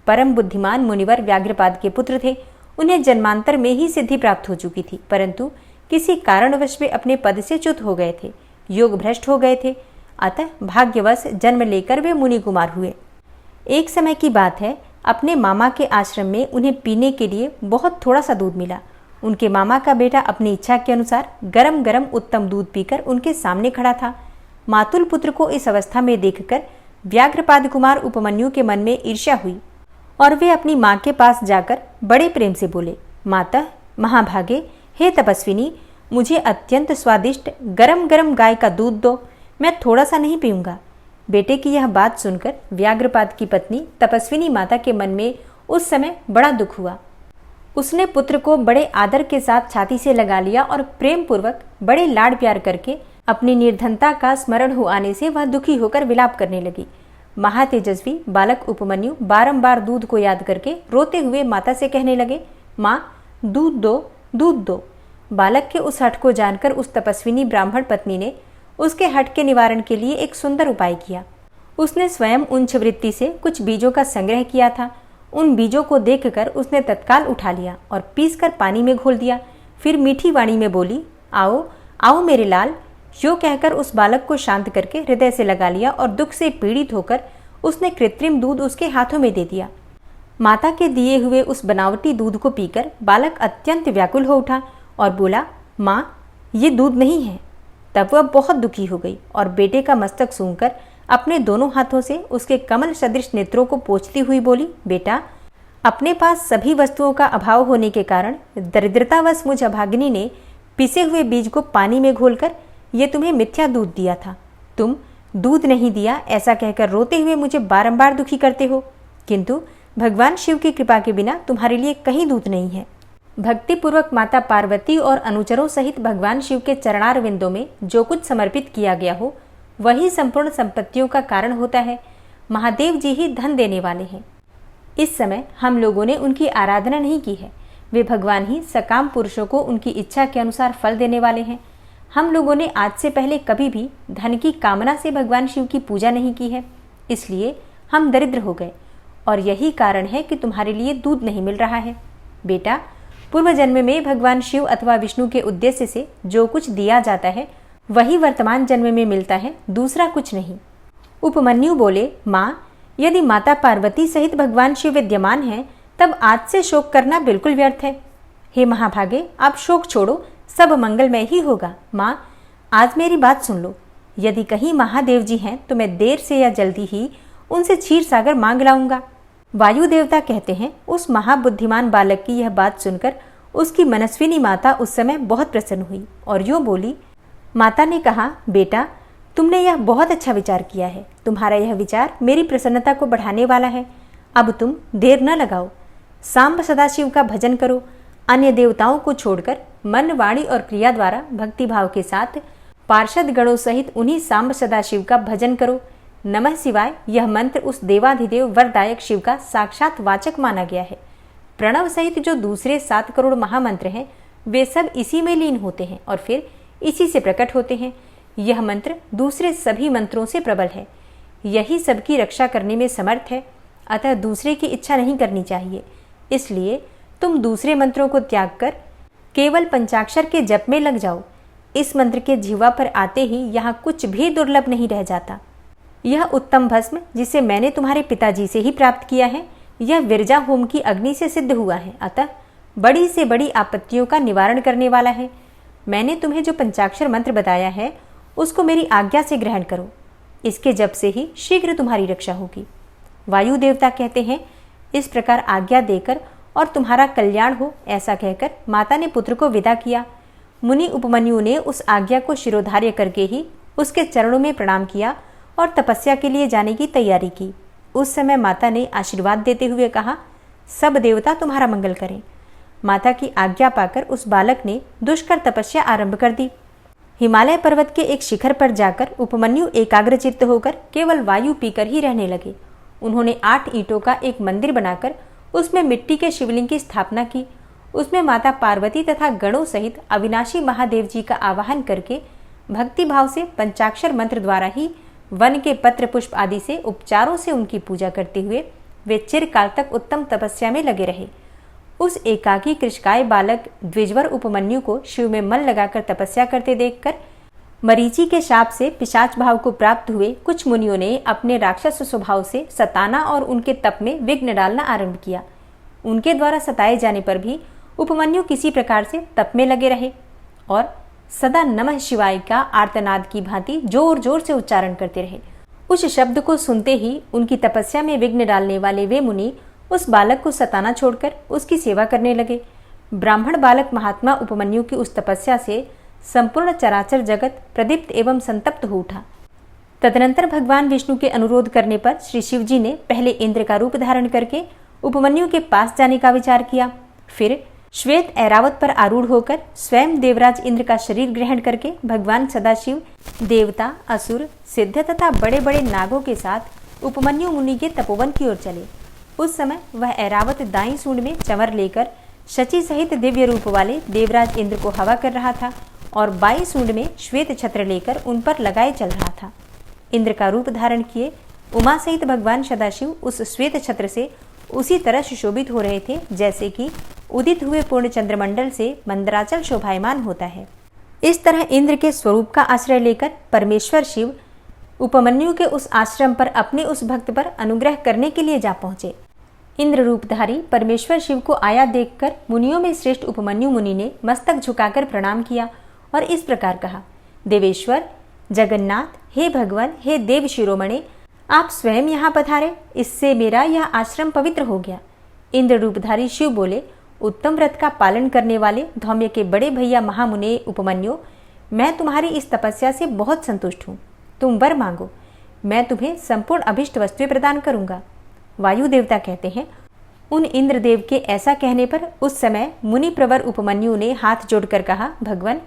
परम बुद्धिमान मुनिवर व्याघ्रपाद के पुत्र थे। उन्हें जन्मांतर में ही सिद्धि प्राप्त हो चुकी थी, परंतु किसी कारणवश वे अपने पद से च्युत हो गए थे, योग भ्रष्ट हो गए थे। अतः भाग्यवश जन्म लेकर वे मुनि कुमार हुए। एक समय की बात है, अपने मामा के आश्रम में उन्हें पीने के लिए बहुत थोड़ा सा दूध मिला। उनके मामा का बेटा अपनी इच्छा के अनुसार गरम गरम उत्तम दूध पीकर उनके सामने खड़ा था। मातुल पुत्र को इस अवस्था में देखकर व्याघ्रपाद कुमार उपमन्यु के मन में ईर्ष्या हुई और वे अपनी माँ के पास जाकर बड़े प्रेम से बोले, माता महाभागे, हे तपस्विनी, मुझे अत्यंत स्वादिष्ट गरम गरम गाय का दूध दो, मैं थोड़ा सा नहीं पीऊंगा। बेटे की यह बात सुनकर व्याघ्रपाद की पत्नी तपस्विनी माता के मन में उस समय बड़ा दुख हुआ। उसने पुत्र को बड़े आदर के साथ छाती से लगा लिया और प्रेम पूर्वक बड़े लाड प्यार करके अपनी निर्धनता का स्मरण हो आने से वह दुखी होकर विलाप करने लगी। महातेजस्वी बालक उपमन्यु बारंबार दूध को याद करके रोते हुए माता से कहने लगे, माँ, दूध दो, दूध दो। बालक के उस हठ को जानकर उस तपस्विनी ब्राह्मण पत्नी ने उसके हठ के निवारण के लिए एक सुंदर उपाय किया। उसने स्वयं उंच वृत्ति से कुछ बीजों का संग्रह किया था। उन बीजों को देखकर उसने तत्काल उठा लिया और पीसकर पानी में घोल दिया। फिर मीठी वाणी में बोली, आओ आओ मेरे लाल। यो कहकर उस बालक को शांत करके हृदय से लगा लिया और दुख से पीड़ित होकर उसने कृत्रिम दूध उसके हाथों में दे दिया। माता के दिए हुए उस बनावटी दूध को पीकर बालक अत्यंत व्याकुल हो उठा और बोला, माँ, ये दूध नहीं है। तब वह बहुत दुखी हो गई और बेटे का मस्तक सूंघकर अपने दोनों हाथों से उसके कमल सदृश नेत्रों को पोंछती हुई बोली, बेटा, अपने पास सभी वस्तुओं का अभाव होने के कारण दरिद्रतावश मुझ अभागिनी ने पिसे हुए बीज को पानी में घोलकर ये तुम्हें मिथ्या दूध दिया था। तुम दूध नहीं दिया ऐसा कहकर रोते हुए मुझे बारंबार दुखी करते हो, किंतु भगवान शिव की कृपा के बिना तुम्हारे लिए कहीं दूध नहीं है। भक्तिपूर्वक माता पार्वती और अनुचरों सहित भगवान शिव के चरणार विंदों में जो कुछ समर्पित किया गया हो वही संपूर्ण संपत्तियों का कारण होता है। महादेव जी ही धन देने वाले हैं। इस समय हम लोगों ने उनकी आराधना नहीं की है। वे भगवान ही सकाम पुरुषों को उनकी इच्छा के अनुसार फल देने वाले हैं। हम लोगों ने आज से पहले कभी भी धन की कामना से भगवान शिव की पूजा नहीं की है, इसलिए हम दरिद्र हो गए। और यही कारण है कि तुम्हारे लिए दूध नहीं मिल रहा है। बेटा, पूर्व जन्म में भगवान शिव अथवा विष्णु के उद्देश्य से जो कुछ दिया जाता है वही वर्तमान जन्म में मिलता है, दूसरा कुछ नहीं। उपमन्यु बोले, माँ, यदि माता पार्वती सहित भगवान शिव विद्यमान हैं, तब आज से शोक करना बिल्कुल व्यर्थ है। हे महाभागे, आप शोक छोड़ो, सब मंगलमय ही होगा। माँ, आज मेरी बात सुन लो। यदि कहीं महादेव जी हैं तो मैं देर से या जल्दी ही उनसे क्षीर सागर मांग लाऊंगा। वायु देवता कहते हैं, उस महाबुद्धिमान बालक की यह बात सुनकर उसकी मनस्विनी माता उस समय बहुत प्रसन्न हुई और यूँ बोली। माता ने कहा, बेटा, तुमने यह बहुत अच्छा विचार किया है। तुम्हारा यह विचार मेरी प्रसन्नता को बढ़ाने वाला है। अब तुम देर न लगाओ, सांब सदाशिव का भजन करो। अन्य देवताओं को छोड़कर मन, वाणी और क्रिया द्वारा भक्तिभाव के साथ पार्षद गणों सहित उन्हीं सांब सदाशिव का भजन करो। नमः शिवाय यह मंत्र उस देवाधिदेव वरदायक शिव का साक्षात वाचक माना गया है। प्रणव सहित जो दूसरे 7 करोड़ महामंत्र हैं, वे सब इसी में लीन होते हैं और फिर इसी से प्रकट होते हैं। यह मंत्र दूसरे सभी मंत्रों से प्रबल है। यही सबकी रक्षा करने में समर्थ है, अतः दूसरे की इच्छा नहीं करनी चाहिए। इसलिए तुम दूसरे मंत्रों को त्याग कर केवल पंचाक्षर के जप में लग जाओ। इस मंत्र के जिह्वा पर आते ही यहाँ कुछ भी दुर्लभ नहीं रह जाता। यह उत्तम भस्म, जिसे मैंने तुम्हारे पिताजी से ही प्राप्त किया है, यह विरजा होम की अग्नि से सिद्ध हुआ है, अतः बड़ी से बड़ी आपत्तियों का निवारण करने वाला है। मैंने तुम्हें जो पंचाक्षर मंत्र बताया है, उसको मेरी आज्ञा से ग्रहण करो। इसके जप से ही शीघ्र तुम्हारी रक्षा होगी। वायु देवता कहते हैं, इस प्रकार आज्ञा देकर और तुम्हारा कल्याण हो, ऐसा कहकर माता ने पुत्र को विदा किया। मुनि उपमन्यु ने उस आज्ञा को शिरोधार्य करके ही उसके चरणों में प्रणाम किया और तपस्या के लिए जाने की तैयारी की। उस समय माता ने आशीर्वाद देते हुए कहा, सब देवता तुम्हारा मंगल करें। माता की आज्ञा पाकर उस बालक ने दुष्कर तपस्या आरंभ कर दी। हिमालय पर्वत के एक शिखर पर जाकर उपमन्यु एकाग्रचित्त होकर केवल वायु पीकर ही रहने लगे। उन्होंने 8 ईंटों का एक मंदिर बनाकर उसमें मिट्टी के शिवलिंग की स्थापना की। उसमें माता पार्वती तथा गणों सहित अविनाशी महादेव जी का आवाहन करके भक्ति भाव से पंचाक्षर मंत्र द्वारा ही वन के पत्र पुष्प आदि से उपचारों से उनकी पूजा करते हुए वे चिरकाल तक उत्तम तपस्या में लगे रहे। उस एकाकी कृष्काय बालक द्विजवर उपमन्यु को शिव में मन लगाकर तपस्या करते देखकर मरीचि के शाप से पिशाच भाव को प्राप्त हुए कुछ मुनियों ने अपने राक्षस स्वभाव से सताना और उनके तप में विघ्न डालना आरंभ किया। उनके द्वारा सताए जाने पर भी उपमन्यु किसी प्रकार से तप में लगे रहे और सदा नमः शिवाय का आर्तनाद की भांति जोर जोर से उच्चारण करते रहे। उस शब्द को सुनते ही उनकी तपस्या में विघ्न डालने वाले वे मुनि उस बालक को सताना छोड़कर उसकी सेवा करने लगे। ब्राह्मण बालक महात्मा उपमन्यु की उस तपस्या से संपूर्ण चराचर जगत प्रदीप्त एवं संतप्त हो उठा। तदनंतर भगवान विष्णु के अनुरोध करने पर श्री शिव जी ने पहले इंद्र का रूप धारण करके उपमन्यु के पास जाने का विचार किया। फिर श्वेत ऐरावत पर आरूढ़ होकर स्वयं देवराज इंद्र का शरीर ग्रहण करके भगवान सदाशिव देवता, असुर, सिद्ध तथा बड़े बड़े नागों के साथ उपमन्यु मुनि के तपोवन की ओर चले। उस समय वह ऐरावत दाईं सूंड में चंवर लेकर शची सहित दिव्य रूप वाले देवराज इंद्र को हवा कर रहा था और बाईं सूंड में श्वेत छत्र लेकर उन पर लगाए चल रहा था। इंद्र का रूप धारण किए उमा सहित भगवान सदाशिव उस श्वेत छत्र से उसी तरह सुशोभित हो रहे थे जैसे कि उदित हुए पूर्ण चंद्रमंडल से मंदराचल शोभायमान होता है। इस तरह इंद्र के स्वरूप का आश्रय लेकर परमेश्वर शिव उपमन्यु के उस आश्रम पर अपने उस भक्त पर अनुग्रह करने के लिए जा पहुंचे। इंद्र रूपधारी परमेश्वर शिव को आया देखकर मुनियों में श्रेष्ठ उपमन्यु मुनि ने मस्तक झुकाकर प्रणाम किया और इस प्रकार कहा, देवेश्वर, जगन्नाथ, हे भगवान, हे देव शिरोमणे, आप स्वयं यहाँ पधारे, इससे मेरा यह आश्रम पवित्र हो गया। इंद्र रूपधारी शिव बोले, उत्तम व्रत का पालन करने वाले धौम्य के बड़े भैया महामुने उपमन्यु, मैं तुम्हारी इस तपस्या से बहुत संतुष्ट हूँ। तुम वर मांगो, मैं तुम्हें संपूर्ण अभिष्ट वस्तुएं प्रदान करूंगा। वायु देवता कहते हैं, उन इंद्रदेव के ऐसा कहने पर उस समय मुनि प्रवर उपमन्यु ने हाथ जोड़कर कहा, भगवान,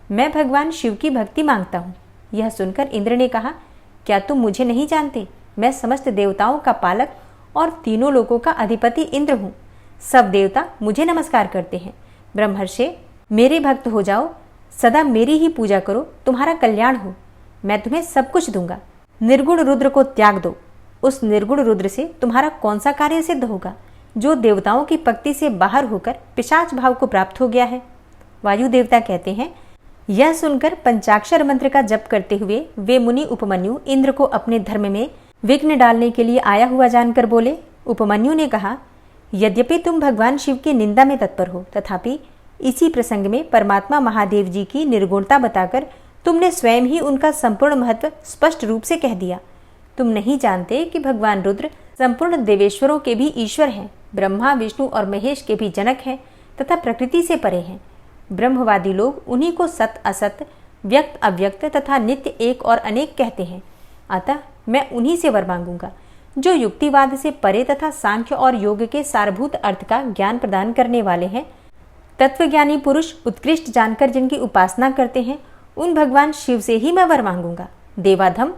मैं भगवान शिव की भक्ति मांगता हूँ। यह सुनकर इंद्र ने कहा, क्या तुम मुझे नहीं जानते? मैं समस्त देवताओं का पालक और तीनों लोकों का अधिपति इंद्र हूँ। सब देवता मुझे नमस्कार करते हैं। ब्रह्मर्षि, मेरे भक्त हो जाओ, सदा मेरी ही पूजा करो, तुम्हारा कल्याण हो। मैं तुम्हें सब कुछ दूंगा। निर्गुण रुद्र को त्याग दो, उस निर्गुण रुद्र से तुम्हारा कौन सा कार्य सिद्ध होगा जो देवताओं की पक्ति से बाहर होकर पिशाच भाव को प्राप्त हो गया है। वायु देवता कहते हैं, यह सुनकर पंचाक्षर मंत्र का जप करते हुए वे मुनि उपमन्यु इंद्र को अपने धर्म में विघ्न डालने के लिए आया हुआ जानकर बोले। उपमन्यु ने कहा, यद्यपि तुम भगवान शिव की निंदा में तत्पर हो, तथापि इसी प्रसंग में परमात्मा महादेव जी की निर्गुणता बताकर तुमने स्वयं ही उनका संपूर्ण महत्व स्पष्ट रूप से कह दिया। तुम नहीं जानते कि भगवान रुद्र संपूर्ण देवेश्वरों के भी ईश्वर हैं, ब्रह्मा विष्णु और महेश के भी जनक हैं तथा प्रकृति से परे हैं। ब्रह्मवादी लोग उन्हीं को सत असत, व्यक्त अव्यक्त तथा नित्य एक और अनेक कहते हैं। अतः मैं उन्हीं से वर मांगूंगा जो युक्तिवाद से परे तथा सांख्य और योग के सारभूत अर्थ का ज्ञान प्रदान करने वाले हैं। तत्वज्ञानी पुरुष उत्कृष्ट जानकर जिनकी उपासना करते हैं, उन भगवान शिव से ही मैं वर मांगूंगा। देवाधम,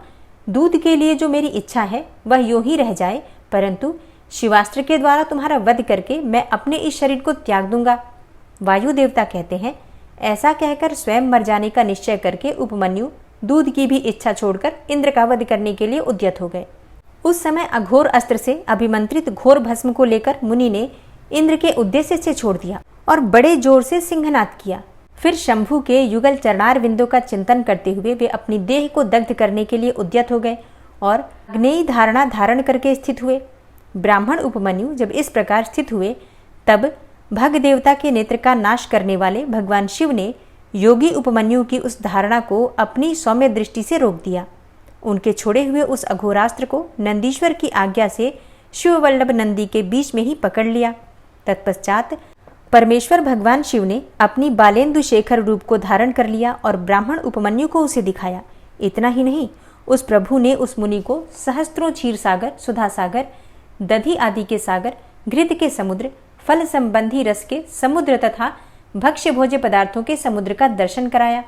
दूध के लिए जो मेरी इच्छा है वह यूं ही रह जाए, परंतु शिवास्त्र के द्वारा तुम्हारा वध करके मैं अपने इस शरीर को त्याग दूंगा। वायु देवता कहते हैं, ऐसा कहकर स्वयं मर जाने का निश्चय करके उपमन्यु दूध की भी इच्छा छोड़कर इंद्र का वध करने के लिए उद्यत हो गए। उस समय अघोर अस्त्र से अभिमंत्रित घोर भस्म को लेकर मुनि ने इंद्र के उद्देश्य से छोड़ दिया और बड़े जोर से सिंहनाद किया। फिर शंभु के युगल चरणार विंदों का चिंतन करते हुए वे अपनी देह को दग्ध करने के लिए उद्यत हो गए और अग्नेयी धारणा धारण करके स्थित हुए। ब्राह्मण उपमन्यु जब इस प्रकार स्थित हुए, तब भग देवता के नेत्र का नाश करने वाले भगवान शिव ने योगी उपमन्यु की उस धारणा को अपनी सौम्य दृष्टि से रोक दिया। उनके छोड़े हुए उस अघोरास्त्र को नंदीश्वर की आज्ञा से शिववल्लभ नंदी के बीच में ही पकड़ लिया। तत्पश्चात परमेश्वर भगवान शिव ने अपनी बालेंदु शेखर रूप को धारण कर लिया और ब्राह्मण उपमन्यु को उसे दिखाया। इतना ही नहीं, उस प्रभु ने उस मुनि को सहस्त्रों क्षीर सागर, सुधा सागर, दधि आदि के सागर, घृत के समुद्र, फल संबंधी रस के समुद्र तथा भक्ष्य भोज्य पदार्थों के समुद्र का दर्शन कराया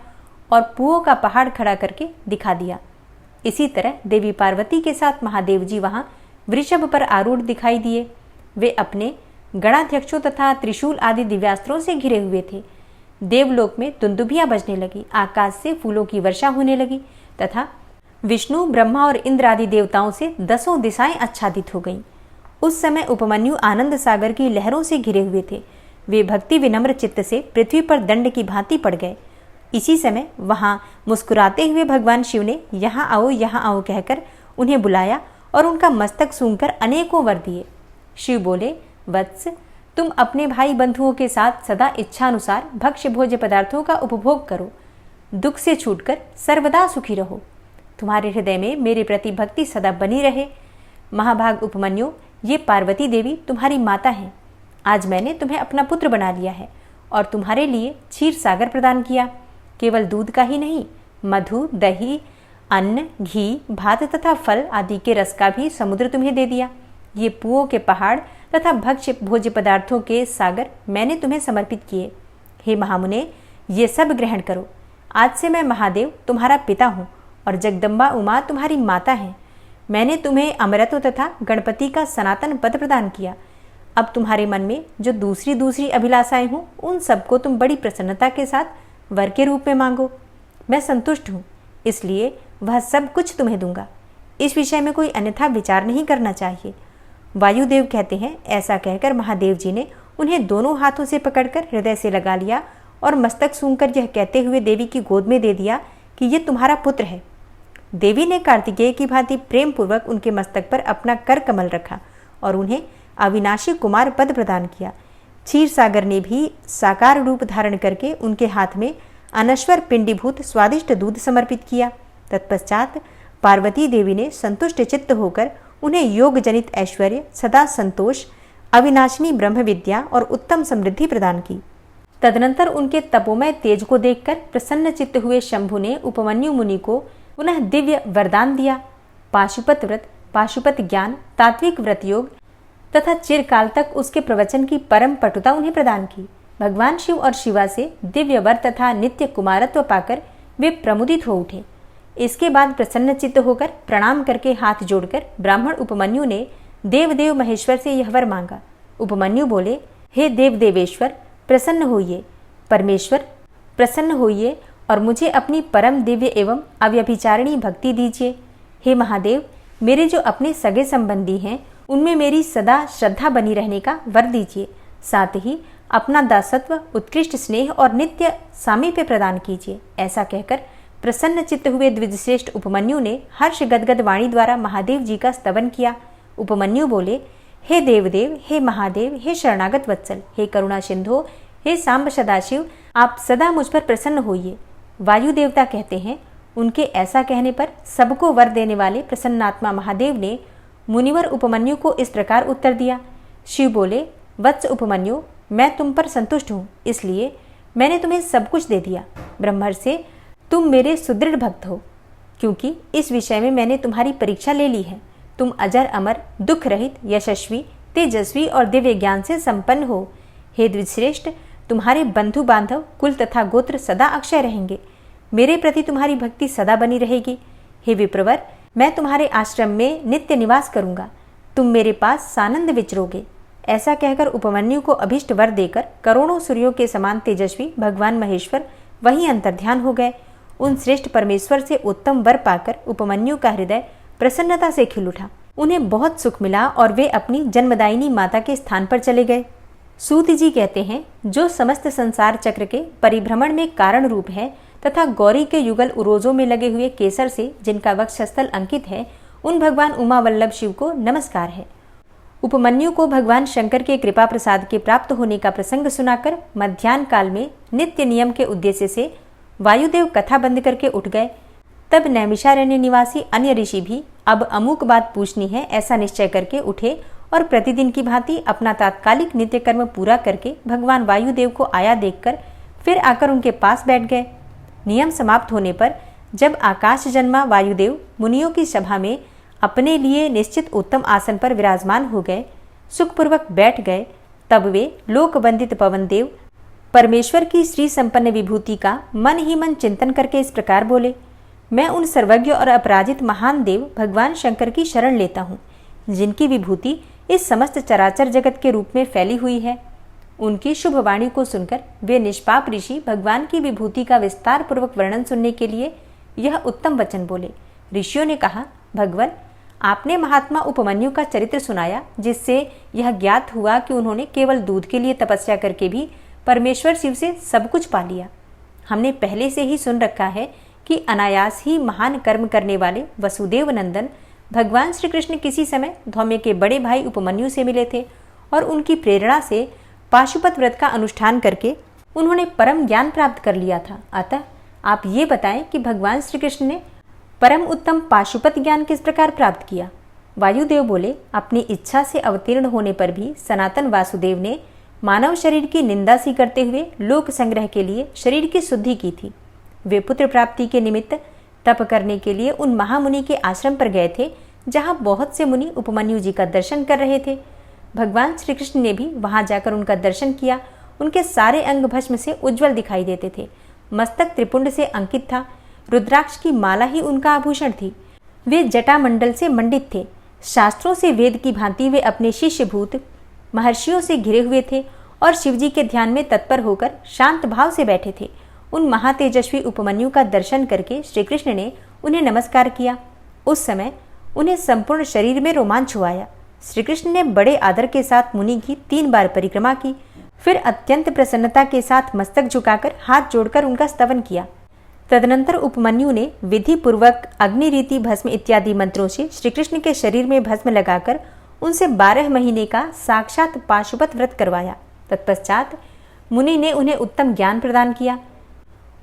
और पुओं का पहाड़ खड़ा करके दिखा दिया। इसी तरह देवी पार्वती के साथ महादेव जी वहां वृषभ पर आरूढ़ दिखाई दिए। वे अपने गणाध्यक्षों तथा त्रिशूल आदि दिव्यास्त्रों से घिरे हुए थे। देवलोक में दुंदुभियां बजने लगी, आकाश से फूलों की वर्षा होने लगी तथा विष्णु, ब्रह्मा और इंद्र आदि देवताओं से 10 दिशाएं आच्छादित हो गईं। उस समय उपमन्यु आनंद सागर की लहरों से घिरे हुए थे। वे भक्ति विनम्र चित्त से पृथ्वी पर दंड की भांति पड़ गए। इसी समय वहां मुस्कुराते हुए भगवान शिव ने यहाँ आओ कहकर उन्हें बुलाया और उनका मस्तक सूंघकर अनेकों वर दिए। शिव बोले, वत्स, तुम अपने भाई बंधुओं के साथ सदा इच्छानुसार भक्ष्य भोज्य पदार्थों का उपभोग करो, दुख से छूटकर सर्वदा सुखी रहो। तुम्हारे हृदय में मेरे प्रति भक्ति सदा बनी रहे। महाभाग उपमन्यु, ये पार्वती देवी तुम्हारी माता हैं। आज मैंने तुम्हें अपना पुत्र बना लिया है और तुम्हारे लिए क्षीर सागर प्रदान किया। केवल दूध का ही नहीं, मधु, दही, अन्न, घी, भात तथा फल आदि के रस का भी समुद्र तुम्हें दे दिया। ये पुओं के पहाड़ तथा भक्ष्य भोज्य पदार्थों के सागर मैंने तुम्हें समर्पित किए। हे महामुने, ये सब ग्रहण करो। आज से मैं महादेव तुम्हारा पिता हूँ और जगदम्बा उमा तुम्हारी माता है। मैंने तुम्हें अमरत्व तथा गणपति का सनातन पद प्रदान किया। अब तुम्हारे मन में जो दूसरी अभिलाषाएं हों, उन सबको तुम बड़ी प्रसन्नता के साथ वर के रूप में मांगो। मैं संतुष्ट हूँ, इसलिए वह सब कुछ तुम्हें दूंगा। इस विषय में कोई अन्यथा विचार नहीं करना चाहिए। वायुदेव कहते हैं, ऐसा कहकर महादेव जी ने उन्हें दोनों हाथों से पकड़कर हृदय से लगा लिया और मस्तक सूंघकर यह कहते हुए देवी की गोद में दे दिया कि ये तुम्हारा पुत्र है। देवी ने कार्तिकेय की भांति प्रेम पूर्वक उनके मस्तक पर अपना कर कमल रखा और उन्हें अविनाशी कुमार पद प्रदान किया। क्षीर सागर ने भी साकार रूप धारण करके उनके हाथ में अनश्वर पिंडीभूत स्वादिष्ट दूध समर्पित किया। तत्पश्चात पार्वती देवी ने संतुष्ट चित्त होकर उन्हें योग जनित ऐश्वर्य, सदा संतोष, अविनाशिनी ब्रह्म विद्या और उत्तम समृद्धि प्रदान की। तदनंतर उनके तपोमय तेज को देखकर प्रसन्न चित्त हुए शंभु ने उपमन्यु मुनि को पुनः दिव्य वरदान दिया। पाशुपत व्रत, पाशुपत ज्ञान, तात्विक व्रत योग तथा चिरकाल तक उसके प्रवचन की परम पटुता उन्हें प्रदान की। भगवान शिव और शिवा से दिव्य वर तथा नित्य कुमारत्व पाकर वे प्रमुदित हो उठे। इसके बाद प्रसन्न चित्त होकर प्रणाम करके हाथ जोड़कर ब्राह्मण उपमन्यु ने देवदेव महेश्वर से यह वर मांगा। उपमन्यु बोले, हे देव देवेश्वर प्रसन्न होइए, परमेश्वर प्रसन्न होइए और मुझे अपनी परम दिव्य एवं अव्यभिचारिणी भक्ति दीजिए। हे महादेव, मेरे जो अपने सगे संबंधी हैं उनमें मेरी सदा श्रद्धा बनी रहने का वर दीजिए। साथ ही अपना दासत्व, उत्कृष्ट स्नेह और नित्य सामीप्य प्रदान कीजिए। ऐसा कहकर प्रसन्न चित्त हुए द्विजश्रेष्ठ उपमन्यु ने हर्ष गदगद वाणी द्वारा महादेव जी का स्तवन किया। उपमन्यु बोले, हे देवदेव, हे महादेव, हे शरणागत वत्सल, हे करुणा सिंधु, हे सांब सदाशिव, आप सदा मुझ पर प्रसन्न होइए। वायु देवता कहते हैं, उनके ऐसा कहने पर सबको वर देने वाले प्रसन्नात्मा महादेव ने मुनिवर उपमन्यु को इस प्रकार उत्तर दिया। शिव बोले, वत्स उपमन्यु, मैं तुम पर संतुष्ट हूँ, इसलिए मैंने तुम्हें सब कुछ दे दिया। ब्रह्मर्षि, तुम मेरे सुदृढ़ भक्त हो, क्योंकि इस विषय में मैंने तुम्हारी परीक्षा ले ली है। तुम अजर अमर, दुख रहित, यशस्वी, तेजस्वी और दिव्य ज्ञान से संपन्न हो। हे द्विजश्रेष्ठ, तुम्हारे बंधु बांधव, कुल तथा गोत्र सदा अक्षय रहेंगे। मेरे प्रति तुम्हारी भक्ति सदा बनी रहेगी। हे विप्रवर, मैं तुम्हारे आश्रम में नित्य निवास करूंगा। तुम मेरे पास सानंद विचरोगे। ऐसा कहकर उपमन्यु को अभिष्ट वर देकर करोड़ों सूर्यों के समान तेजस्वी भगवान महेश्वर वहीं अंतर्ध्यान हो गए। उन श्रेष्ठ परमेश्वर से उत्तम वर पाकर उपमन्यु का हृदय प्रसन्नता से खिल उठा। उन्हें बहुत सुख मिला और वे अपनी जन्मदायिनी माता के स्थान पर चले गए। सूत जी कहते हैं, जो समस्त संसार चक्र के परिभ्रमण में कारण रूप है तथा गौरी के युगल उरोजों में लगे हुए केसर से जिनका वक्षस्थल अंकित है, उन भगवान उमा वल्लभ शिव को नमस्कार है। उपमन्यु को भगवान शंकर के कृपा प्रसाद के प्राप्त होने का प्रसंग सुनाकर मध्याह्न काल में नित्य नियम के उद्देश्य से वायुदेव कथा बंद करके उठ गए। तब नैमिषारण्य निवासी अन्य ऋषि भी अब अमुक बात पूछनी है ऐसा निश्चय करके उठे और प्रतिदिन की भांति अपना तात्कालिक नित्य कर्म पूरा करके भगवान वायुदेव को आया देखकर फिर आकर उनके पास बैठ गए। नियम समाप्त होने पर जब आकाश जन्मा वायुदेव मुनियों की सभा में अपने लिए निश्चित उत्तम आसन पर विराजमान हो गए, सुखपूर्वक बैठ गए, तब वे लोक वंदित पवन देव परमेश्वर की श्री संपन्न विभूति का मन ही मन चिंतन करके इस प्रकार बोले, मैं उन सर्वज्ञ और अपराजित महान देव भगवान शंकर की शरण लेता हूँ, जिनकी विभूति इस समस्त चराचर जगत के रूप में फैली हुई है। उनकी शुभ वाणी को सुनकर वे निष्पाप ऋषि भगवान की विभूति का विस्तार पूर्वक वर्णन सुनने के लिए यह उत्तम वचन बोले। ऋषियों ने कहा, भगवान, आपने महात्मा उपमन्यु का चरित्र सुनाया, जिससे यह ज्ञात हुआ कि उन्होंने केवल दूध के लिए तपस्या करके भी परमेश्वर शिव से सब कुछ पा लिया। हमने पहले से ही सुन रखा है कि अनायास ही महान कर्म करने वाले वसुदेव नंदन भगवान श्री कृष्ण किसी समय धौम्य के बड़े भाई उपमन्यु से मिले थे और उनकी प्रेरणा से पाशुपत व्रत का अनुष्ठान करके उन्होंने परम ज्ञान प्राप्त कर लिया था। अतः आप ये बताएं कि भगवान श्री कृष्ण ने परम उत्तम पाशुपत ज्ञान किस प्रकार प्राप्त किया। वायुदेव बोले, अपनी इच्छा से अवतीर्ण होने पर भी सनातन वासुदेव ने मानव शरीर की निंदा सी करते हुए लोक संग्रह के लिए शरीर की शुद्धि की थी। वे पुत्र प्राप्ति के निमित्त तप करने के लिए उन महामुनि के आश्रम पर गए थे, जहां बहुत से मुनि उपमन्यु जी का दर्शन कर रहे थे। भगवान श्री कृष्ण ने भी वहां जाकर उनका दर्शन किया। उनके सारे अंग भस्म से उज्जवल दिखाई देते थे। मस्तक त्रिपुंड से अंकित था। रुद्राक्ष की माला ही उनका आभूषण थी। वे जटा मंडल से मंडित थे। शास्त्रों से वेद की भांति वे अपने शिष्यभूत महर्षियों से घिरे हुए थे और शिवजी के ध्यान में तत्पर होकर शांत भाव से बैठे थे। उन महातेजस्वी उपमन्यु का दर्शन करके श्री कृष्ण ने उन्हें नमस्कार किया। उस समय उन्हें संपूर्ण शरीर में रोमांच हुआ आया। श्री कृष्ण ने बड़े आदर के साथ मुनि की 3 बार परिक्रमा की, फिर अत्यंत प्रसन्नता के साथ मस्तक झुकाकर हाथ जोड़कर उनका स्तवन किया। तदनंतर उपमन्यु ने विधि पूर्वक अग्नि रीति भस्म इत्यादि मंत्रों से श्री कृष्ण के शरीर में भस्म लगाकर उनसे 12 महीने का साक्षात पाशुपत व्रत करवाया। तत्पश्चात मुनि ने उन्हें उत्तम ज्ञान प्रदान किया।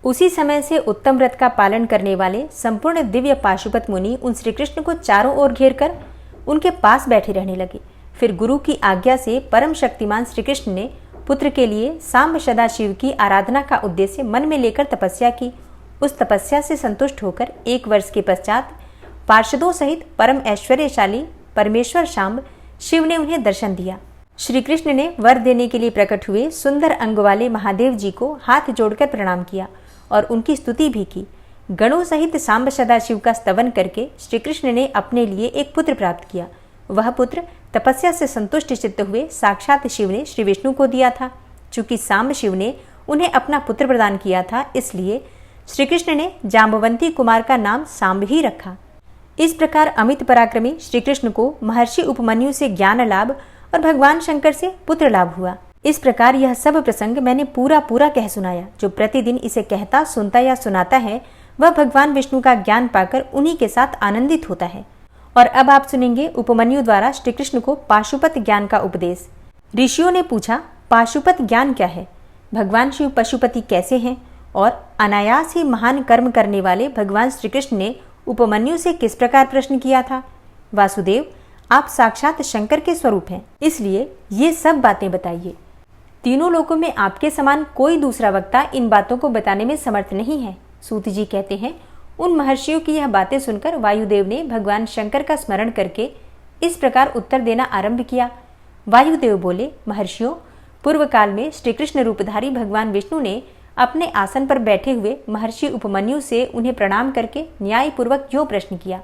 उसी समय से उत्तम व्रत का पालन करने वाले संपूर्ण दिव्य पाशुपत मुनि उन श्री कृष्ण को चारों ओर घेर कर उनके पास बैठे रहने लगे। फिर गुरु की आज्ञा से परम शक्तिमान श्री कृष्ण ने पुत्र के लिए सांब सदाशिव की आराधना का उद्देश्य मन में लेकर तपस्या की। उस तपस्या से संतुष्ट होकर 1 वर्ष के पश्चात पार्षदों सहित परम ऐश्वर्यशाली परमेश्वर शांब शिव ने उन्हें दर्शन दिया। श्री कृष्ण ने वर देने के लिए प्रकट हुए सुंदर अंग वाले महादेव जी को हाथ जोड़कर प्रणाम किया और उनकी स्तुति भी की। गणों सहित सांब सदाशिव का स्तवन करके श्री कृष्ण ने अपने लिए एक पुत्र प्राप्त किया। वह पुत्र तपस्या से संतुष्ट चित्त हुए साक्षात शिव ने श्री विष्णु को दिया था। चूंकि सांब शिव ने उन्हें अपना पुत्र प्रदान किया था, इसलिए श्री कृष्ण ने जाम्बवंती कुमार का नाम सांब ही रखा। इस प्रकार अमित पराक्रमी श्री कृष्ण को महर्षि उपमन्यु से ज्ञान लाभ और भगवान शंकर से पुत्र लाभ हुआ। इस प्रकार यह सब प्रसंग मैंने पूरा कह सुनाया। जो प्रतिदिन इसे कहता, सुनता या सुनाता है वह भगवान विष्णु का ज्ञान पाकर उन्हीं के साथ आनंदित होता है। और अब आप सुनेंगे उपमन्यु द्वारा श्री कृष्ण को पाशुपत ज्ञान का उपदेश। ऋषियों ने पूछा, पाशुपत ज्ञान क्या है? भगवान शिव पशुपति कैसे हैं? और अनायास ही महान कर्म करने वाले भगवान श्री कृष्ण ने उपमन्यु से किस प्रकार प्रश्न किया था? वासुदेव, आप साक्षात शंकर के स्वरूप हैं, इसलिए ये सब बातें बताइए। तीनों लोकों में आपके समान कोई दूसरा वक्ता इन बातों को बताने में समर्थ नहीं है। सूत जी कहते हैं, उन महर्षियों की यह बातें सुनकर वायुदेव ने भगवान शंकर का स्मरण करके इस प्रकार उत्तर देना आरंभ किया। वायुदेव बोले, महर्षियों, पूर्व काल में श्री कृष्ण रूपधारी भगवान विष्णु ने अपने आसन पर बैठे हुए महर्षि उपमन्यु से उन्हें प्रणाम करके न्यायपूर्वक यूं प्रश्न किया।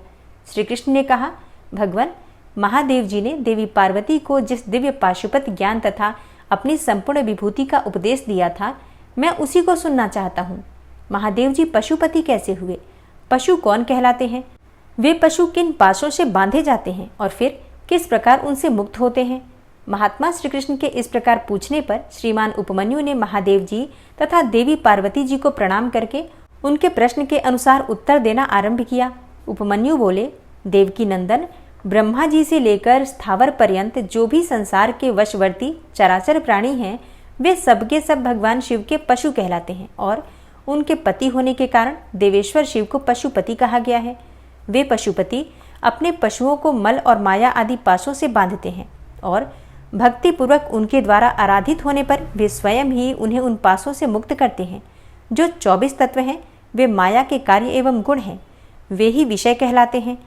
श्री कृष्ण ने कहा, भगवान, महादेव जी ने देवी पार्वती को जिस दिव्य पाशुपत ज्ञान तथा अपनी संपूर्ण विभूति का उपदेश दिया था, मैं उसी को सुनना चाहता हूँ। महादेव जी पशुपति कैसे हुए? पशु कौन कहलाते हैं? वे पशु किन पाशों से बांधे जाते हैं और फिर किस प्रकार उनसे मुक्त होते हैं? महात्मा श्री कृष्ण के इस प्रकार पूछने पर श्रीमान उपमन्यु ने महादेव जी तथा देवी पार्वती जी को प्रणाम करके उनके प्रश्न के अनुसार उत्तर देना आरंभ किया। उपमन्यु बोले, देवकी नंदन, ब्रह्मा जी से लेकर स्थावर पर्यंत जो भी संसार के वशवर्ती चराचर प्राणी हैं, वे सबके सब भगवान शिव के पशु कहलाते हैं और उनके पति होने के कारण देवेश्वर शिव को पशुपति कहा गया है। वे पशुपति अपने पशुओं को मल और माया आदि पाशों से बांधते हैं और भक्ति पूर्वक उनके द्वारा आराधित होने पर वे स्वयं ही उन्हें उन पाशों से मुक्त करते हैं। जो 24 तत्व हैं, वे माया के कार्य एवं गुण हैं, वे ही विषय कहलाते हैं।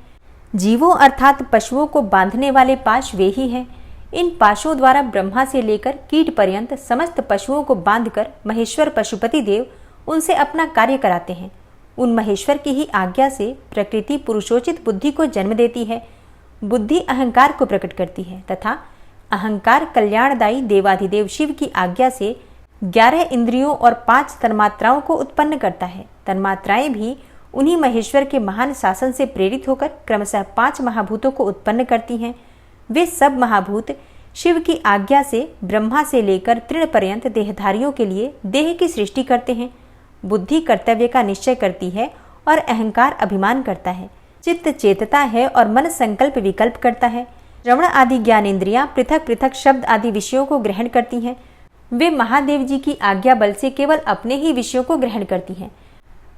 जीवों अर्थात पशुओं को बांधने वाले पाश वे ही हैं। इन पाशों द्वारा ब्रह्मा से लेकर कीट पर्यंत समस्त पशुओं को बांधकर महेश्वर पशुपति देव उनसे अपना कार्य कराते हैं। उन महेश्वर की ही आज्ञा से प्रकृति पुरुषोचित बुद्धि को जन्म देती है। बुद्धि अहंकार को प्रकट करती है तथा अहंकार कल्याणदायी देवाधिदेव शिव की आज्ञा से 11 इंद्रियों और 5 तन्मात्राओं को उत्पन्न करता है। तन्मात्राएं भी उन्हीं महेश्वर के महान शासन से प्रेरित होकर क्रमशः 5 महाभूतों को उत्पन्न करती हैं। वे सब महाभूत शिव की आज्ञा से ब्रह्मा से लेकर तृण पर्यंत देहधारियों के लिए देह की सृष्टि करते हैं। बुद्धि कर्तव्य का निश्चय करती है और अहंकार अभिमान करता है। चित्त चेतता है और मन संकल्प विकल्प करता है। श्रवण आदि ज्ञानेंद्रियां पृथक पृथक शब्द आदि विषयों को ग्रहण करती हैं। वे महादेव जी की आज्ञा बल से केवल अपने ही विषयों को ग्रहण करती हैं।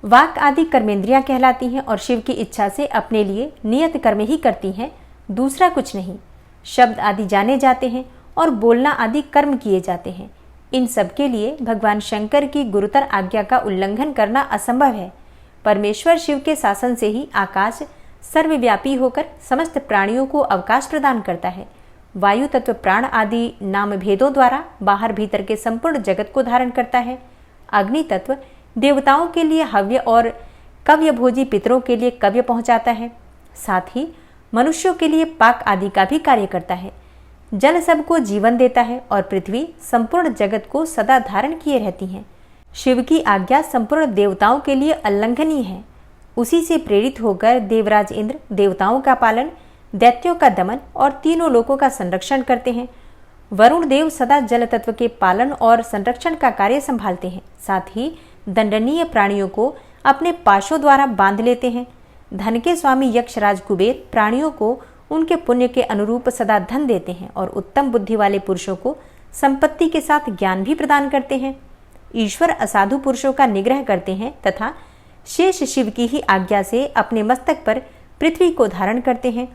वाक आदि कर्मेंद्रियां कहलाती हैं और शिव की इच्छा से अपने लिए नियत कर्म ही करती हैं, दूसरा कुछ नहीं। शब्द आदि जाने जाते हैं और बोलना आदि कर्म किए जाते हैं। इन सब के लिए भगवान शंकर की गुरुतर आज्ञा का उल्लंघन करना असंभव है। परमेश्वर शिव के शासन से ही आकाश सर्वव्यापी होकर समस्त प्राणियों को अवकाश प्रदान करता है। वायु तत्व प्राण आदि नाम भेदों द्वारा बाहर भीतर के संपूर्ण जगत को धारण करता है। अग्नि तत्व देवताओं के लिए हव्य और कव्य भोजी पितरों के लिए कव्य पहुंचाता है। साथ ही मनुष्यों के लिए पाक आदि का भी कार्य करता है। जल सबको जीवन देता है और पृथ्वी संपूर्ण जगत को सदा धारण किए रहती है। शिव की आज्ञा संपूर्ण देवताओं के लिए अल्लंघनीय है। उसी से प्रेरित होकर देवराज इंद्र देवताओं का पालन, दैत्यों का दमन और तीनों लोकों का संरक्षण करते हैं। वरुण देव सदा जल तत्व के पालन और संरक्षण का कार्य संभालते हैं। साथ ही दंडनीय प्राणियों को अपने पाशों द्वारा बांध लेते हैं। धन के स्वामी यक्षराज कुबेर प्राणियों को उनके पुण्य के अनुरूप सदा धन देते हैं और उत्तम बुद्धि वाले पुरुषों को संपत्ति के साथ ज्ञान भी प्रदान करते हैं। ईश्वर असाधु पुरुषों का निग्रह करते हैं तथा शेष शिव की ही आज्ञा से अपने मस्तक पर पृथ्वी को धारण करते हैं।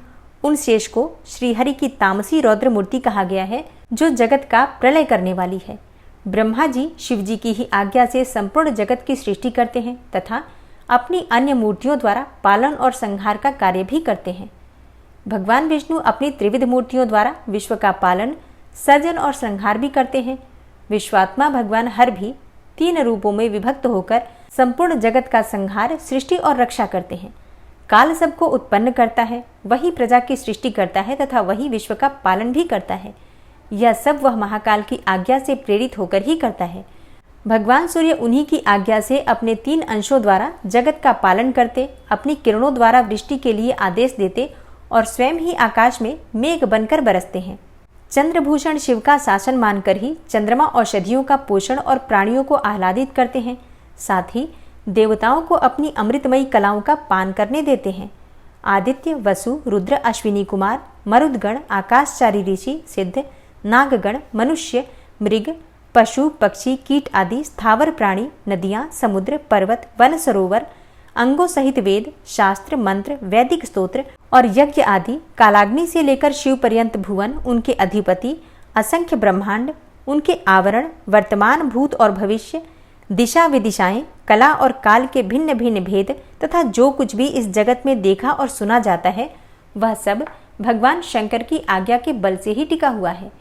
उन शेष को श्रीहरि की तामसी रौद्र मूर्ति कहा गया है, जो जगत का प्रलय करने वाली है। ब्रह्मा जी शिव जी की ही आज्ञा से संपूर्ण जगत की सृष्टि करते हैं तथा अपनी अन्य मूर्तियों द्वारा पालन और संहार का कार्य भी करते हैं। भगवान विष्णु अपनी त्रिविध मूर्तियों द्वारा विश्व का पालन, सर्जन और संहार भी करते हैं। विश्वात्मा भगवान हर भी 3 रूपों में विभक्त होकर संपूर्ण जगत का संहार, सृष्टि और रक्षा करते हैं। काल सबको उत्पन्न करता है, वही प्रजा की सृष्टि करता है तथा वही विश्व का पालन भी करता है। यह सब वह महाकाल की आज्ञा से प्रेरित होकर ही करता है। भगवान सूर्य उन्हीं की आज्ञा से अपने 3 अंशों द्वारा जगत का पालन करते, अपनी किरणों द्वारा वृष्टि के लिए आदेश देते और स्वयं ही आकाश में मेघ बनकर बरसते हैं। चंद्रभूषण शिव का शासन मानकर ही चंद्रमा औषधियों का पोषण और प्राणियों को आह्लादित करते हैं। साथ ही देवताओं को अपनी अमृतमयी कलाओं का पान करने देते हैं। आदित्य, वसु, रुद्र, अश्विनी कुमार, मरुदगण, आकाशचारी ऋषि, सिद्ध, नागगण, मनुष्य, मृग, पशु, पक्षी, कीट आदि स्थावर प्राणी, नदियाँ, समुद्र, पर्वत, वन, सरोवर, अंगों सहित वेद, शास्त्र, मंत्र, वैदिक स्तोत्र और यज्ञ आदि, कालाग्नि से लेकर शिव पर्यंत भुवन, उनके अधिपति, असंख्य ब्रह्मांड, उनके आवरण, वर्तमान, भूत और भविष्य, दिशा विदिशाएं, कला और काल के भिन्न भिन्न भेद तथा जो कुछ भी इस जगत में देखा और सुना जाता है वह सब भगवान शंकर की आज्ञा के बल से ही टिका हुआ है।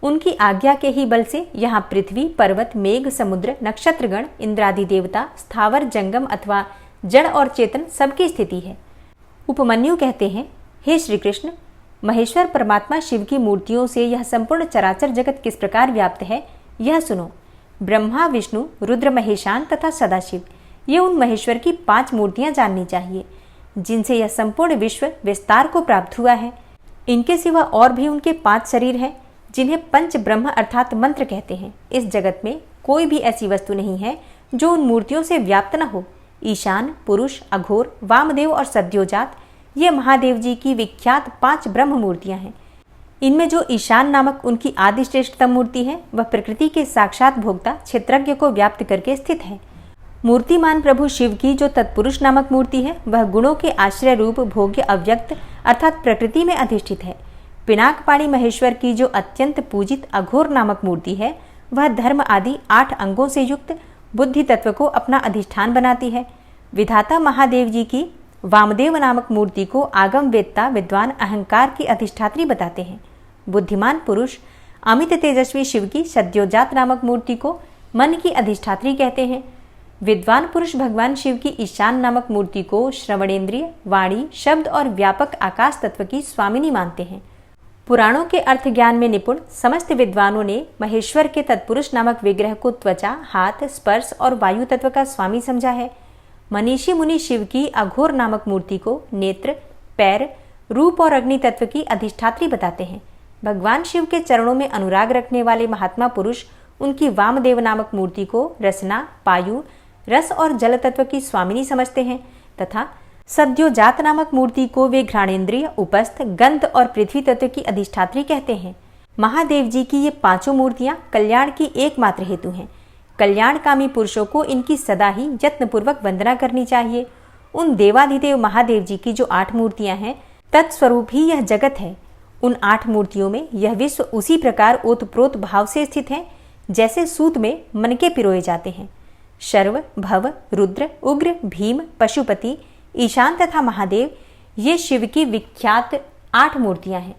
उनकी आज्ञा के ही बल से यहाँ पृथ्वी, पर्वत, मेघ, समुद्र, नक्षत्रगण, इंद्रादि देवता, स्थावर, जंगम अथवा जड़ और चेतन सबकी स्थिति है। उपमन्यु कहते हैं, हे श्री कृष्ण, महेश्वर परमात्मा शिव की मूर्तियों से यह संपूर्ण चराचर जगत किस प्रकार व्याप्त है यह सुनो। ब्रह्मा, विष्णु, रुद्र, महेशान तथा सदाशिव, ये उन महेश्वर की 5 मूर्तियां जाननी चाहिए जिनसे यह संपूर्ण विश्व विस्तार को प्राप्त हुआ है। इनके सिवा और भी उनके 5 शरीर हैं जिन्हें पंच ब्रह्म अर्थात मंत्र कहते हैं। इस जगत में कोई भी ऐसी वस्तु नहीं है जो उन मूर्तियों से व्याप्त न हो। ईशान, पुरुष, अघोर, वामदेव और सद्योजात, ये महादेव जी की विख्यात 5 ब्रह्म मूर्तियां हैं। इनमें जो ईशान नामक उनकी आदि श्रेष्ठतम मूर्ति है वह प्रकृति के साक्षात भोक्ता क्षेत्रज्ञ को व्याप्त करके स्थित है। मूर्तिमान प्रभु शिव की जो तत्पुरुष नामक मूर्ति है वह गुणों के आश्रय रूप भोग्य अव्यक्त अर्थात प्रकृति में अधिष्ठित है। पिनाकपाणी महेश्वर की जो अत्यंत पूजित अघोर नामक मूर्ति है वह धर्म आदि 8 अंगों से युक्त बुद्धि तत्व को अपना अधिष्ठान बनाती है। विधाता महादेव जी की वामदेव नामक मूर्ति को आगम वेत्ता विद्वान अहंकार की अधिष्ठात्री बताते हैं। बुद्धिमान पुरुष अमित तेजस्वी शिव की सद्योजात नामक मूर्ति को मन की अधिष्ठात्री कहते हैं। विद्वान पुरुष भगवान शिव की ईशान नामक मूर्ति को श्रवणेन्द्रिय, वाणी, शब्द और व्यापक आकाश तत्व की स्वामिनी मानते हैं। पुराणों के अर्थ ज्ञान में निपुण समस्त विद्वानों ने महेश्वर के तत्पुरुष नामक विग्रह को त्वचा, हाथ, स्पर्श और वायु तत्व का स्वामी समझा है। मनीषी मुनि शिव की अघोर नामक मूर्ति को नेत्र, पैर, रूप और अग्नि तत्व की अधिष्ठात्री बताते हैं। भगवान शिव के चरणों में अनुराग रखने वाले महात्मा पुरुष उनकी वामदेव नामक मूर्ति को रसना, पायु, रस और जल तत्व की स्वामिनी समझते हैं तथा सद्योजात नामक मूर्ति को वे घ्राणेन्द्रिय, उपस्थ, गंध और पृथ्वी तत्व की अधिष्ठात्री कहते हैं। महादेव जी की ये 5 मूर्तियां कल्याण की एकमात्र हेतु हैं। कल्याणकामी पुरुषों को इनकी सदा ही यत्नपूर्वक वंदना करनी चाहिए। उन देवाधिदेव महादेव जी की जो 8 मूर्तियां हैं तत्स्वरूप ही यह जगत है। उन 8 मूर्तियों में यह विश्व उसी प्रकार ओतप्रोत भाव से स्थित है जैसे सूत में मनके पिरोए जाते हैं। शर्व, भव, रुद्र, उग्र, भीम, पशुपति, ईशान तथा महादेव ये शिव की विख्यात 8 मूर्तियां हैं।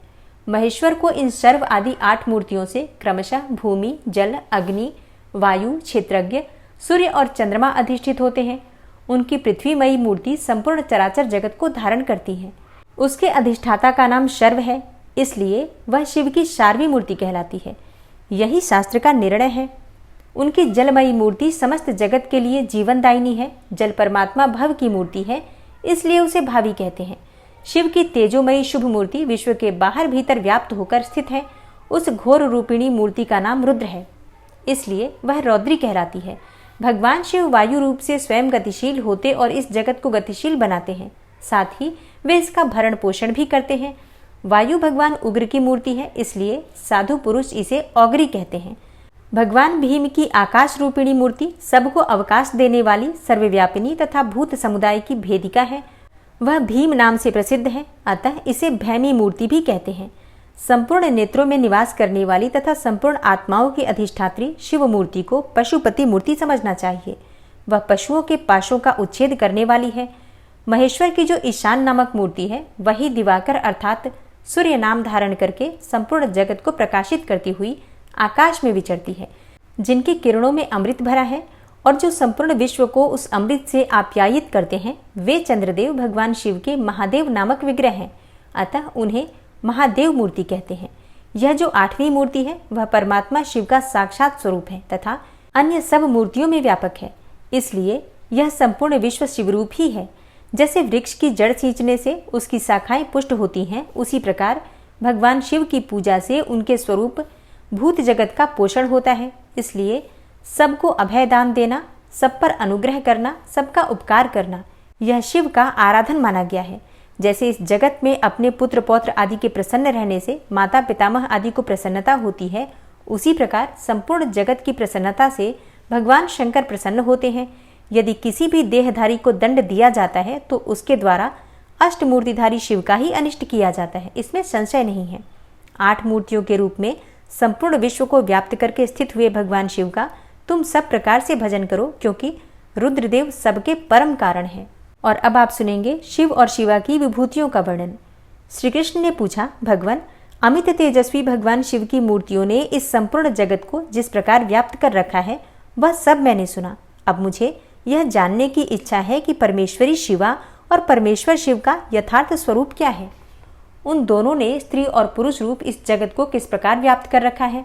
महेश्वर को इन सर्व आदि 8 मूर्तियों से क्रमशः भूमि, जल, अग्नि, वायु, क्षेत्रज्ञ, सूर्य और चंद्रमा अधिष्ठित होते हैं। उनकी पृथ्वीमयी मूर्ति संपूर्ण चराचर जगत को धारण करती है। उसके अधिष्ठाता का नाम शर्व है, इसलिए वह शिव की शार्वी मूर्ति कहलाती है। यही शास्त्र का निर्णय है। उनकी जलमयी मूर्ति समस्त जगत के लिए जीवनदायिनी है। जल परमात्मा भव की मूर्ति है, इसलिए उसे भावी कहते हैं। शिव की तेजोमयी शुभ मूर्ति विश्व के बाहर भीतर व्याप्त होकर स्थित है। उस घोर रूपिणी मूर्ति का नाम रुद्र है, इसलिए वह रौद्री कहलाती है। भगवान शिव वायु रूप से स्वयं गतिशील होते और इस जगत को गतिशील बनाते हैं। साथ ही वे इसका भरण पोषण भी करते हैं। वायु भगवान उग्र की मूर्ति है, इसलिए साधु पुरुष इसे औगरी कहते हैं। भगवान भीम की आकाश रूपिणी मूर्ति सबको अवकाश देने वाली सर्वव्यापिनी तथा भूत समुदाय की भेदिका है। वह भीम नाम से प्रसिद्ध है, अतः इसे भैमी मूर्ति भी कहते हैं। संपूर्ण नेत्रों में निवास करने वाली तथा संपूर्ण आत्माओं की अधिष्ठात्री शिव मूर्ति को पशुपति मूर्ति समझना चाहिए। वह पशुओं के पाशों का उच्छेद करने वाली है। महेश्वर की जो ईशान नामक मूर्ति है वही दिवाकर अर्थात सूर्य नाम धारण करके संपूर्ण जगत को प्रकाशित करती हुई आकाश में विचरती है, जिनकी किरणों में अमृत भरा है और जो संपूर्ण विश्व को उस अमृत से आप्यायित करते हैं। वे चंद्रदेव भगवान शिव के महादेव नामक विग्रह हैं, अतः उन्हें महादेव मूर्ति कहते हैं। यह जो 8वीं मूर्ति है वह परमात्मा शिव का साक्षात स्वरूप है तथा अन्य सब मूर्तियों में व्यापक है। इसलिए यह संपूर्ण विश्व शिवरूप ही है। जैसे वृक्ष की जड़ सींचने से उसकी शाखाएं पुष्ट होती हैं, उसी प्रकार भगवान शिव की पूजा से उनके स्वरूप भूत जगत का पोषण होता है। इसलिए सबको अभय दान देना, सब पर अनुग्रह करना, सबका उपकार करना, यह शिव का आराधन माना गया है। जैसे इस जगत में अपने पुत्र पौत्र आदि के प्रसन्न रहने से माता पितामह आदि को प्रसन्नता होती है, उसी प्रकार संपूर्ण जगत की प्रसन्नता से भगवान शंकर प्रसन्न होते हैं। यदि किसी भी देहधारी को दंड दिया जाता है तो उसके द्वारा अष्टमूर्तिधारी शिव का ही अनिष्ट किया जाता है, इसमें संशय नहीं है। 8 मूर्तियों के रूप में संपूर्ण विश्व को व्याप्त करके स्थित हुए भगवान शिव का तुम सब प्रकार से भजन करो, क्योंकि रुद्रदेव सबके परम कारण है। और अब आप सुनेंगे शिव और शिवा की विभूतियों का वर्णन। श्री कृष्ण ने पूछा, भगवान, अमित तेजस्वी भगवान शिव की मूर्तियों ने इस संपूर्ण जगत को जिस प्रकार व्याप्त कर रखा है वह सब मैंने सुना। अब मुझे यह जानने की इच्छा है कि परमेश्वरी शिवा और परमेश्वर शिव का यथार्थ स्वरूप क्या है। उन दोनों ने स्त्री और पुरुष रूप इस जगत को किस प्रकार व्याप्त कर रखा है।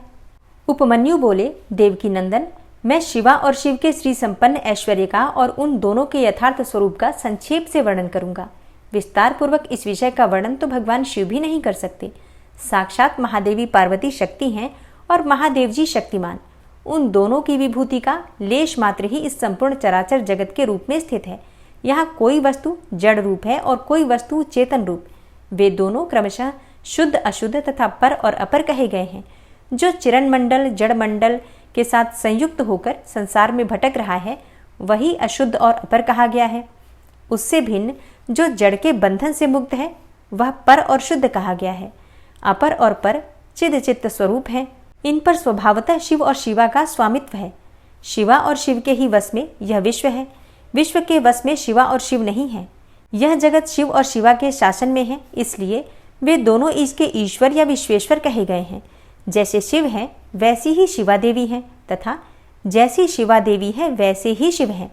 उपमन्यु बोले, देवकी नंदन, मैं शिवा और शिव के श्री संपन्न ऐश्वर्य का और उन दोनों के यथार्थ स्वरूप का संक्षेप से वर्णन करूंगा। विस्तार पूर्वक इस विषय का वर्णन तो भगवान शिव भी नहीं कर सकते। साक्षात महादेवी पार्वती शक्ति हैं और महादेव जी शक्तिमान। उन दोनों की विभूति का लेश मात्र ही इस संपूर्ण चराचर जगत के रूप में स्थित है। यहाँ कोई वस्तु जड़ रूप है और कोई वस्तु चेतन रूप। वे दोनों क्रमशः शुद्ध अशुद्ध तथा पर और अपर कहे गए हैं। जो चिरण मंडल जड़ मंडल के साथ संयुक्त होकर संसार में भटक रहा है वही अशुद्ध और अपर कहा गया है। उससे भिन्न जो जड़ के बंधन से मुक्त है वह पर और शुद्ध कहा गया है। अपर और पर चिद चित्त स्वरूप है। इन पर स्वभावतः शिव और शिवा का स्वामित्व है। शिवा और शिव के ही वश में यह विश्व है। विश्व के वश में शिवा और शिव नहीं है। यह जगत शिव और शिवा के शासन में है, इसलिए वे दोनों इसके ईश्वर या विश्वेश्वर कहे गए हैं। जैसे शिव है वैसी ही शिवा देवी है तथा जैसी शिवा देवी है वैसे ही शिव है।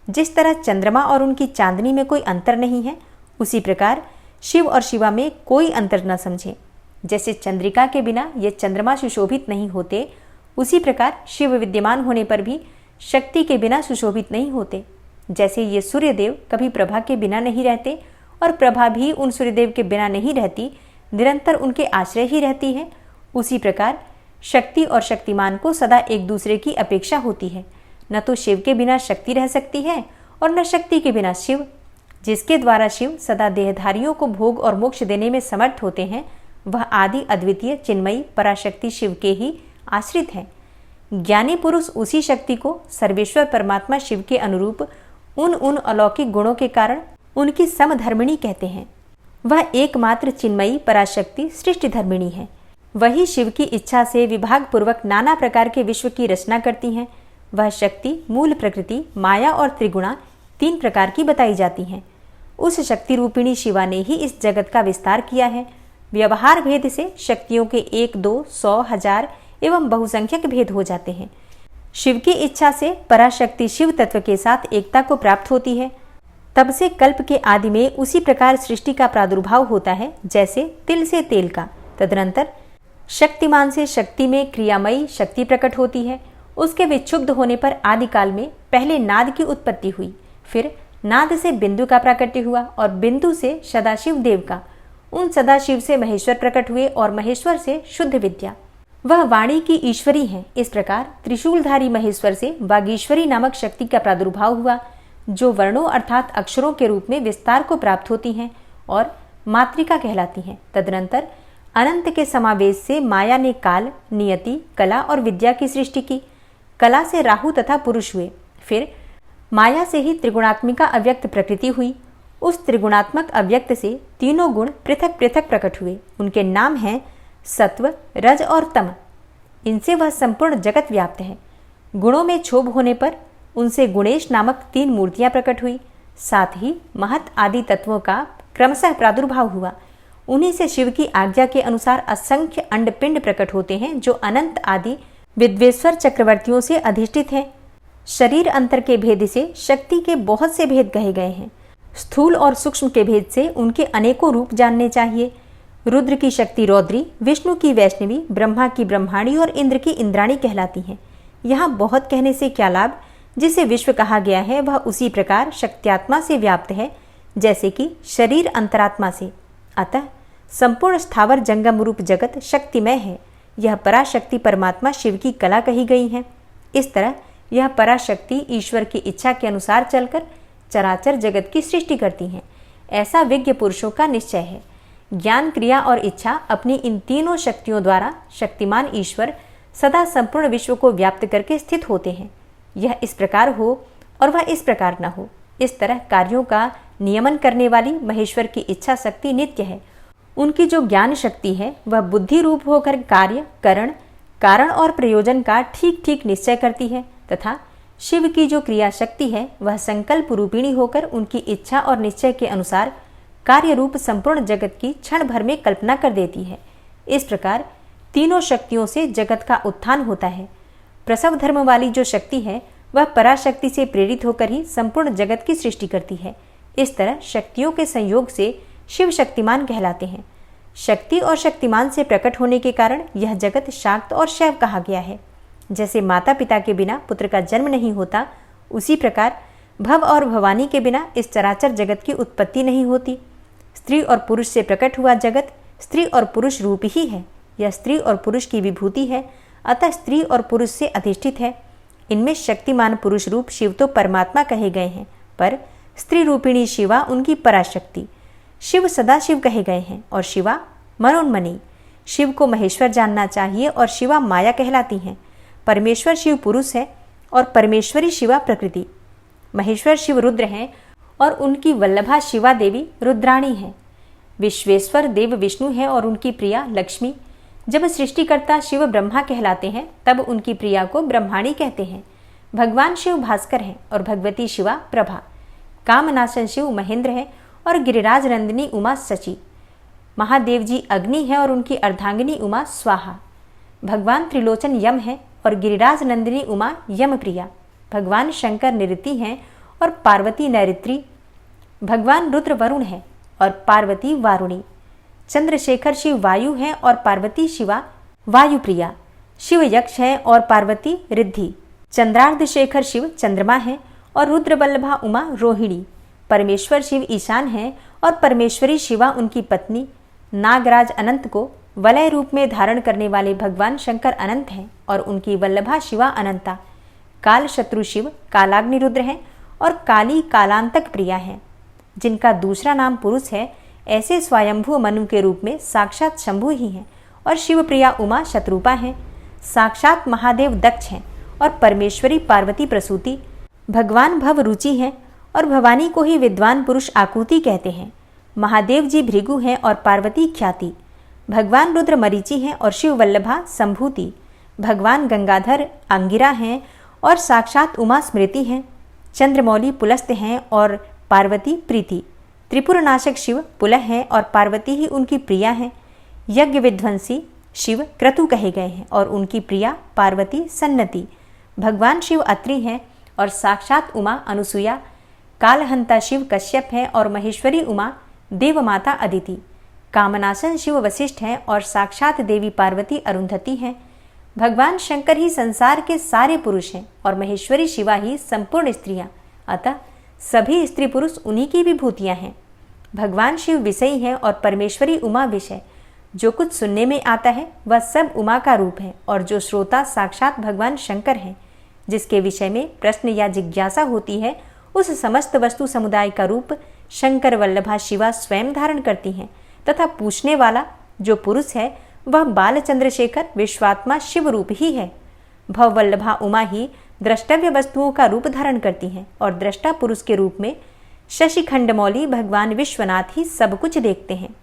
जिस तरह चंद्रमा और उनकी चांदनी में कोई अंतर नहीं है, उसी प्रकार शिव और शिवा में कोई अंतर न समझे। जैसे चंद्रिका के बिना ये चंद्रमा सुशोभित नहीं होते, उसी प्रकार शिव विद्यमान होने पर भी शक्ति के बिना सुशोभित नहीं होते। जैसे ये सूर्यदेव कभी प्रभा के बिना नहीं रहते और प्रभा भी उन सूर्यदेव के बिना नहीं रहती, निरंतर उनके आश्रय ही रहती है, उसी प्रकार शक्ति और शक्तिमान को सदा एक दूसरे की अपेक्षा होती है। न तो शिव के बिना शक्ति रह सकती है और न शक्ति के बिना शिव। जिसके द्वारा शिव सदा देहधारियों को भोग और मोक्ष देने में समर्थ होते हैं, वह आदि अद्वितीय चिन्मयी पराशक्ति शिव के ही आश्रित है। ज्ञानी पुरुष उसी शक्ति को सर्वेश्वर परमात्मा शिव के अनुरूप उन अलौकिक गुणों के कारण उनकी समधर्मिणी कहते हैं। वह एकमात्र चिन्मयी पराशक्ति सृष्टि धर्मिणी है। वही शिव की इच्छा से विभाग पूर्वक नाना प्रकार के विश्व की रचना करती हैं। वह शक्ति मूल प्रकृति, माया और त्रिगुणा 3 प्रकार की बताई जाती हैं। उस शक्ति रूपिणी शिवा ने ही इस जगत का विस्तार किया है। व्यवहार भेद से शक्तियों के 1, 2, 100, 1000 एवं बहुसंख्यक भेद हो जाते हैं। शिव की इच्छा से पराशक्ति शिव तत्व के साथ एकता को प्राप्त होती है। तब से कल्प के आदि में उसी प्रकार सृष्टि का प्रादुर्भाव होता है, जैसे तिल से तेल का। तदनंतर शक्तिमान से शक्ति में क्रियामयी शक्ति प्रकट होती है। उसके विक्षुब्ध होने पर आदिकाल में पहले नाद की उत्पत्ति हुई, फिर नाद से बिंदु का प्राकट्य हुआ और बिंदु से सदाशिव देव का। उन सदाशिव से महेश्वर प्रकट हुए और महेश्वर से शुद्ध विद्या। वह वाणी की ईश्वरी है। इस प्रकार त्रिशूलधारी महेश्वर से वागीश्वरी नामक शक्ति का प्रादुर्भाव हुआ, जो वर्णों अर्थात अक्षरों के रूप में विस्तार को प्राप्त होती हैं और मातृका कहलाती हैं। तदनंतर अनंत के समावेश से माया ने काल, नियति, कला और विद्या की सृष्टि की। कला से राहु तथा पुरुष हुए। फिर माया से ही त्रिगुणात्मिका अव्यक्त प्रकृति हुई। उस त्रिगुणात्मक अव्यक्त से 3 गुण पृथक पृथक प्रकट हुए। उनके नाम हैं सत्व, रज और तम। इनसे वह संपूर्ण जगत व्याप्त है। गुणों में क्षोभ होने पर उनसे गुणेश नामक 3 मूर्तियां प्रकट हुई। साथ ही महत आदि तत्वों का क्रमशः प्रादुर्भाव हुआ। उन्हीं से शिव की आज्ञा के अनुसार असंख्य अंडपिंड प्रकट होते हैं, जो अनंत आदि विद्वेश्वर चक्रवर्तियों से अधिष्ठित हैं। शरीर अंतर के भेद से शक्ति के बहुत से भेद कहे गए हैं। स्थूल और सूक्ष्म के भेद से उनके अनेकों रूप जानने चाहिए। रुद्र की शक्ति रौद्री, विष्णु की वैष्णवी, ब्रह्मा की ब्रह्माणी और इंद्र की इंद्राणी कहलाती हैं। यहाँ बहुत कहने से क्या लाभ, जिसे विश्व कहा गया है वह उसी प्रकार शक्त्यात्मा से व्याप्त है जैसे कि शरीर अंतरात्मा से। अतः संपूर्ण स्थावर जंगम रूप जगत शक्तिमय है। यह पराशक्ति परमात्मा शिव की कला कही गई है। इस तरह यह पराशक्ति ईश्वर की इच्छा के अनुसार चलकर चराचर जगत की सृष्टि करती हैं, ऐसा विज्ञ पुरुषों का निश्चय है। ज्ञान, क्रिया और इच्छा अपनी इन तीनों शक्तियों द्वारा शक्तिमान ईश्वर सदा संपूर्ण विश्व को व्याप्त करके स्थित होते हैं। यह इस प्रकार हो और वह इस प्रकार न हो, इस तरह कार्यों का नियमन करने वाली महेश्वर की इच्छा शक्ति नित्य है। उनकी जो ज्ञान शक्ति है वह बुद्धि रूप होकर कार्य, कारण और प्रयोजन का ठीक ठीक निश्चय करती है, तथा शिव की जो क्रिया शक्ति है वह संकल्प रूपिणी होकर उनकी इच्छा और निश्चय के अनुसार कार्य रूप संपूर्ण जगत की क्षण भर में कल्पना कर देती है। इस प्रकार तीनों शक्तियों से जगत का उत्थान होता है। प्रसव धर्म वाली जो शक्ति है वह पराशक्ति से प्रेरित होकर ही संपूर्ण जगत की सृष्टि करती है। इस तरह शक्तियों के संयोग से शिव शक्तिमान कहलाते हैं। शक्ति और शक्तिमान से प्रकट होने के कारण यह जगत शाक्त और शैव कहा गया है। जैसे माता पिता के बिना पुत्र का जन्म नहीं होता, उसी प्रकार भव और भवानी के बिना इस चराचर जगत की उत्पत्ति नहीं होती। स्त्री और पुरुष से प्रकट हुआ जगत स्त्री और पुरुष रूप ही है। यह स्त्री और पुरुष की विभूति है, अतः स्त्री और पुरुष से अधिष्ठित है। इनमें शक्तिमान पुरुष रूप शिव तो परमात्मा कहे गए हैं, पर स्त्री रूपिणी शिवा उनकी पराशक्ति। शिव सदाशिव कहे गए हैं और शिवा मनोन्मनी। शिव को महेश्वर जानना चाहिए और शिवा माया कहलाती हैं। परमेश्वर शिव पुरुष है और परमेश्वरी शिवा प्रकृति। महेश्वर शिव रुद्र हैं और उनकी वल्लभा शिवा देवी रुद्राणी है। विश्वेश्वर देव विष्णु है और उनकी प्रिया लक्ष्मी। जब सृष्टिकर्ता शिव ब्रह्मा कहलाते हैं तब उनकी प्रिया को ब्रह्माणी कहते हैं। भगवान शिव भास्कर हैं और भगवती शिवा प्रभा। कामनाशन शिव महेंद्र है और गिरिराज नंदिनी उमा शची। महादेव जी अग्नि है और उनकी अर्धांगिनी उमा स्वाहा। भगवान त्रिलोचन यम है और गिरिराज नंदिनी उमा यम प्रिया। भगवान शंकर निऋति हैं और पार्वती नैऋत्री। भगवान रुद्र वरुण है और पार्वती वारुणी। चंद्रशेखर शिव वायु हैं और पार्वती शिवा वायुप्रिया। शिव यक्ष हैं और पार्वती रिद्धि। चंद्रार्ध शेखर शिव चंद्रमा है और रुद्र वल्लभा उमा रोहिणी। परमेश्वर शिव ईशान हैं और परमेश्वरी शिवा उनकी पत्नी। नागराज अनंत को वलय रूप में धारण करने वाले भगवान शंकर अनंत हैं और उनकी वल्लभा शिवा अनंता। काल शत्रु शिव कालाग्नि रुद्र हैं और काली कालांतक प्रिया हैं। जिनका दूसरा नाम पुरुष है, ऐसे स्वयंभू मनु के रूप में साक्षात शंभु ही हैं और शिवप्रिया उमा शत्रुपा हैं। साक्षात महादेव दक्ष हैं और परमेश्वरी पार्वती प्रसूति। भगवान भव रुचि हैं और भवानी को ही विद्वान पुरुष आकुति कहते हैं। महादेव जी भृगु हैं और पार्वती ख्याति। भगवान रुद्र मरीचि हैं और शिव वल्लभा संभूति। भगवान गंगाधर अंगिरा हैं और साक्षात उमा स्मृति हैं। चंद्रमौली पुलस्त हैं और पार्वती प्रीति। त्रिपुरनाशक शिव पुलह हैं और पार्वती ही उनकी प्रिया हैं। यज्ञ विध्वंसी शिव क्रतु कहे गए हैं और उनकी प्रिया पार्वती सन्नति। भगवान शिव अत्रि हैं और साक्षात उमा अनुसुया। कालहंता शिव कश्यप हैं और महेश्वरी उमा देवमाता अदिति। कामनाशन शिव वशिष्ठ हैं और साक्षात देवी पार्वती अरुंधति हैं। भगवान शंकर ही संसार के सारे पुरुष हैं और महेश्वरी शिवा ही संपूर्ण स्त्रियां, अतः सभी स्त्री पुरुष उन्हीं की विभूतियां हैं। भगवान शिव विषयी हैं और परमेश्वरी उमा विषय। जो कुछ सुनने में आता है वह सब उमा का रूप है और जो श्रोता साक्षात भगवान शंकर हैं। जिसके विषय में प्रश्न या जिज्ञासा होती है उस समस्त वस्तु समुदाय का रूप शंकर वल्लभा शिवा स्वयं धारण करती हैं, तथा पूछने वाला जो पुरुष है वह बाल चंद्रशेखर विश्वात्मा शिव रूप ही है। भव वल्लभा उमा ही द्रष्टव्य वस्तुओं का रूप धारण करती हैं और दृष्टा पुरुष के रूप में शशि खंडमौली भगवान विश्वनाथ ही सब कुछ देखते हैं।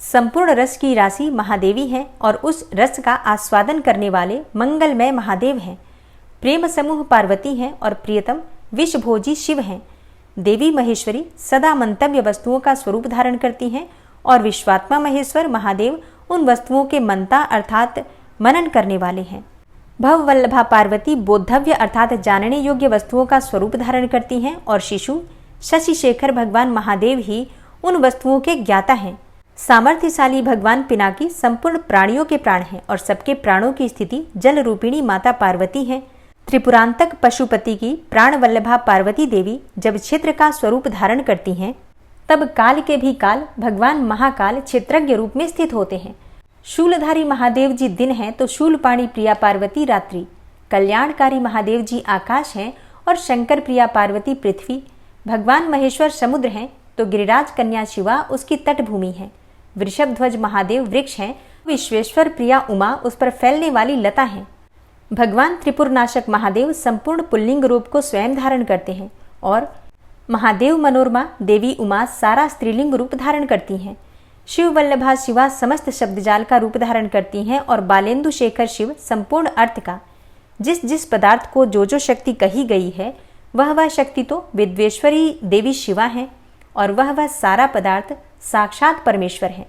संपूर्ण रस की राशि महादेवी है और उस रस का आस्वादन करने वाले मंगलमय महादेव हैं। प्रेम समूह पार्वती हैं और प्रियतम विषभोजी शिव हैं। देवी महेश्वरी सदा मंतव्य वस्तुओं का स्वरूप धारण करती हैं और विश्वात्मा महेश्वर महादेव उन वस्तुओं के मनता अर्थात मनन करने वाले हैं। भव वल्लभा पार्वती बोद्धव्य अर्थात जानने योग्य वस्तुओं का स्वरूप धारण करती हैं और शिशु शशि शेखर भगवान महादेव ही उन वस्तुओं के ज्ञाता हैं। सामर्थ्यशाली भगवान पिनाकी संपूर्ण प्राणियों के प्राण हैं और सबके प्राणों की स्थिति जल रूपिणी माता पार्वती हैं त्रिपुरांतक पशुपति की प्राण वल्लभा पार्वती देवी जब क्षेत्र का स्वरूप धारण करती हैं, तब काल के भी काल भगवान महाकाल क्षेत्रज्ञ रूप में स्थित होते हैं। शूलधारी महादेव जी दिन हैं तो शूलपाणी प्रिया पार्वती रात्रि, कल्याणकारी महादेव जी आकाश हैं और शंकर प्रिया पार्वती पृथ्वी, भगवान महेश्वर समुद्र हैं तो गिरिराज कन्या शिवा उसकी तटभूमि है, वृषभ ध्वज महादेव वृक्ष हैं, विश्वेश्वर प्रिया उमा उस पर फैलने वाली लता हैं। भगवान त्रिपुरनाशक महादेव संपूर्ण पुल्लिंग रूप को स्वयं धारण करते हैं और महादेव मनोरमा देवी उमा सारा स्त्रीलिंग रूप धारण करती हैं। शिव वल्लभा शिवा समस्त शब्दजाल का रूप धारण करती हैं और बालेंदु शेखर शिव संपूर्ण अर्थ का, जिस जिस पदार्थ को जो जो शक्ति कही गई है वह शक्ति तो विद्वेश्वरी देवी शिवा है और वह सारा पदार्थ साक्षात परमेश्वर है,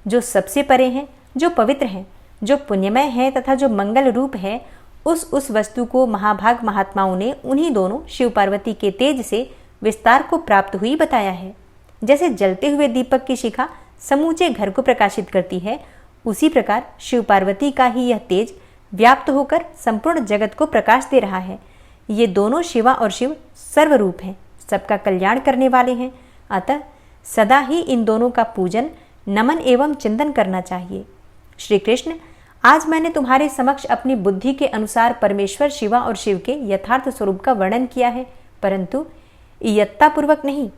जो सबसे परे हैं, जो पवित्र हैं, जो पुण्यमय है तथा जो मंगल रूप है। उस वस्तु को महाभाग महात्माओं ने उन्हीं दोनों शिव पार्वती के तेज से विस्तार को प्राप्त हुई बताया है। जैसे जलते हुए दीपक की शिखा समूचे घर को प्रकाशित करती है, उसी प्रकार शिव पार्वती का ही यह तेज व्याप्त होकर संपूर्ण जगत को प्रकाश दे रहा है। ये दोनों शिवा और शिव सर्वरूप हैं, सबका कल्याण करने वाले हैं। अतः सदा ही इन दोनों का पूजन, नमन एवं चिंतन करना चाहिए। श्री कृष्ण, आज मैंने तुम्हारे समक्ष अपनी बुद्धि के अनुसार परमेश्वर शिवा और शिव के यथार्थ स्वरूप का वर्णन किया है, परंतु इयत्तापूर्वक नहीं,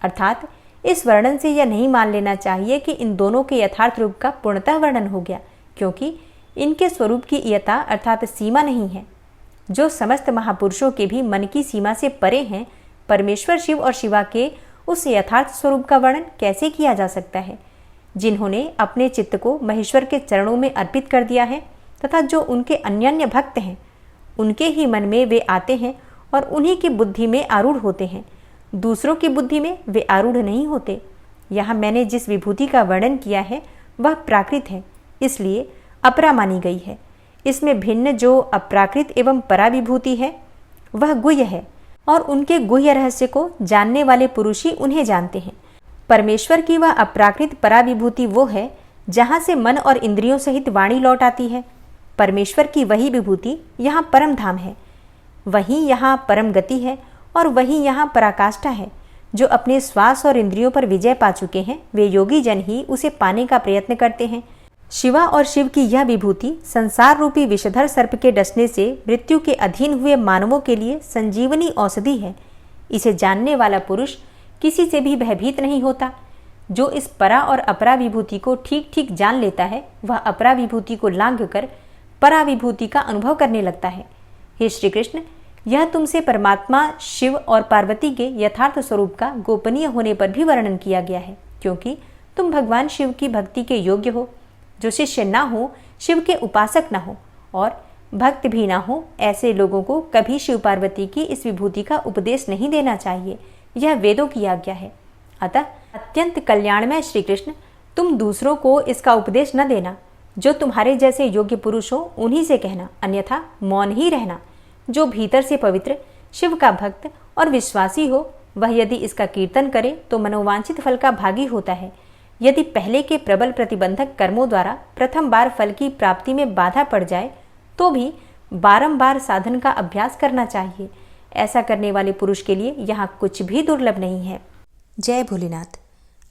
अर्थात इस वर्णन से यह नहीं मान लेना चाहिए कि इन दोनों के यथार्थ रूप का पूर्णतः वर्णन हो गया, क्योंकि इनके स्वरूप की इयता अर्थात सीमा नहीं है। जो समस्त महापुरुषों के भी मन की सीमा से परे हैं, परमेश्वर शिव और शिवा के उस यथार्थ स्वरूप का वर्णन कैसे किया जा सकता है? जिन्होंने अपने चित्त को महेश्वर के चरणों में अर्पित कर दिया है तथा जो उनके अन्य भक्त हैं, उनके ही मन में वे आते हैं और उन्हीं की बुद्धि में आरूढ़ होते हैं, दूसरों की बुद्धि में वे आरूढ़ नहीं होते। यहाँ मैंने जिस विभूति का वर्णन किया है वह प्राकृत है, इसलिए अपरा मानी गई है। इसमें भिन्न जो अप्राकृत एवं परा विभूति है वह गुह्य है और उनके गुह्य रहस्य को जानने वाले पुरुष ही उन्हें जानते हैं। परमेश्वर की वह अप्राकृत परा विभूति वो है जहाँ से मन और इंद्रियों सहित वाणी लौट आती है। परमेश्वर की वही विभूति यहाँ परम धाम है, वही यहाँ परम गति है और वही यहाँ पराकाष्ठा है। जो अपने श्वास और इंद्रियों पर विजय पा चुके हैं वे योगी जन ही उसे पाने का प्रयत्न करते हैं। शिवा और शिव की यह विभूति संसार रूपी विषधर सर्प के डसने से मृत्यु के अधीन हुए मानवों के लिए संजीवनी औषधि है। इसे जानने वाला पुरुष किसी से भी भयभीत नहीं होता। जो इस परा और अपरा विभूति को ठीक ठीक जान लेता है वह अपरा विभूति को लांघ कर परा विभूति का अनुभव करने लगता है। हे श्री कृष्ण, यह तुमसे परमात्मा शिव और पार्वती के यथार्थ स्वरूप का गोपनीय होने पर भी वर्णन किया गया है, क्योंकि तुम भगवान शिव की भक्ति के योग्य हो। जो शिष्य ना हो, शिव के उपासक ना हो और भक्त भी ना हो, ऐसे लोगों को कभी शिव पार्वती की इस विभूति का उपदेश नहीं देना चाहिए। यह वेदों की आज्ञा है। अतः अत्यंत कल्याणमय श्री कृष्ण, तुम दूसरों को इसका उपदेश न देना। जो तुम्हारे जैसे योग्य पुरुष हो उन्हीं से कहना, अन्यथा मौन ही रहना। जो भीतर से पवित्र, शिव का भक्त और विश्वासी हो, वह यदि इसका कीर्तन करे तो मनोवांछित फल का भागी होता है। यदि पहले के प्रबल प्रतिबंधक कर्मों द्वारा प्रथम बार फल की प्राप्ति में बाधा पड़ जाए तो भी बारंबार साधन का अभ्यास करना चाहिए। ऐसा करने वाले पुरुष के लिए यहाँ कुछ भी दुर्लभ नहीं है। जय भोलेनाथ।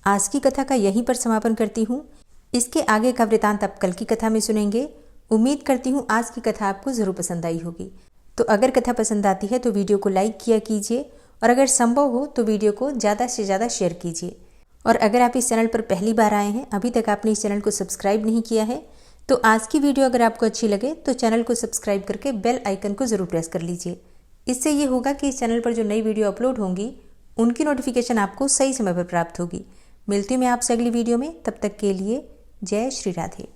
आज की कथा का यहीं पर समापन करती हूँ। इसके आगे का वृतांत आप कल की कथा में सुनेंगे। उम्मीद करती हूँ आज की कथा आपको ज़रूर पसंद आई होगी। तो अगर कथा पसंद आती है तो वीडियो को लाइक किया कीजिए और अगर संभव हो तो वीडियो को ज़्यादा से ज़्यादा शेयर कीजिए। और अगर आप इस चैनल पर पहली बार आए हैं, अभी तक आपने इस चैनल को सब्सक्राइब नहीं किया है, तो आज की वीडियो अगर आपको अच्छी लगे तो चैनल को सब्सक्राइब करके बेल आइकन को ज़रूर प्रेस कर लीजिए। इससे ये होगा कि इस चैनल पर जो नई वीडियो अपलोड होंगी उनकी नोटिफिकेशन आपको सही समय पर प्राप्त होगी। मिलती हूँ मैं आपसे अगली वीडियो में, तब तक के लिए जय श्री राधे।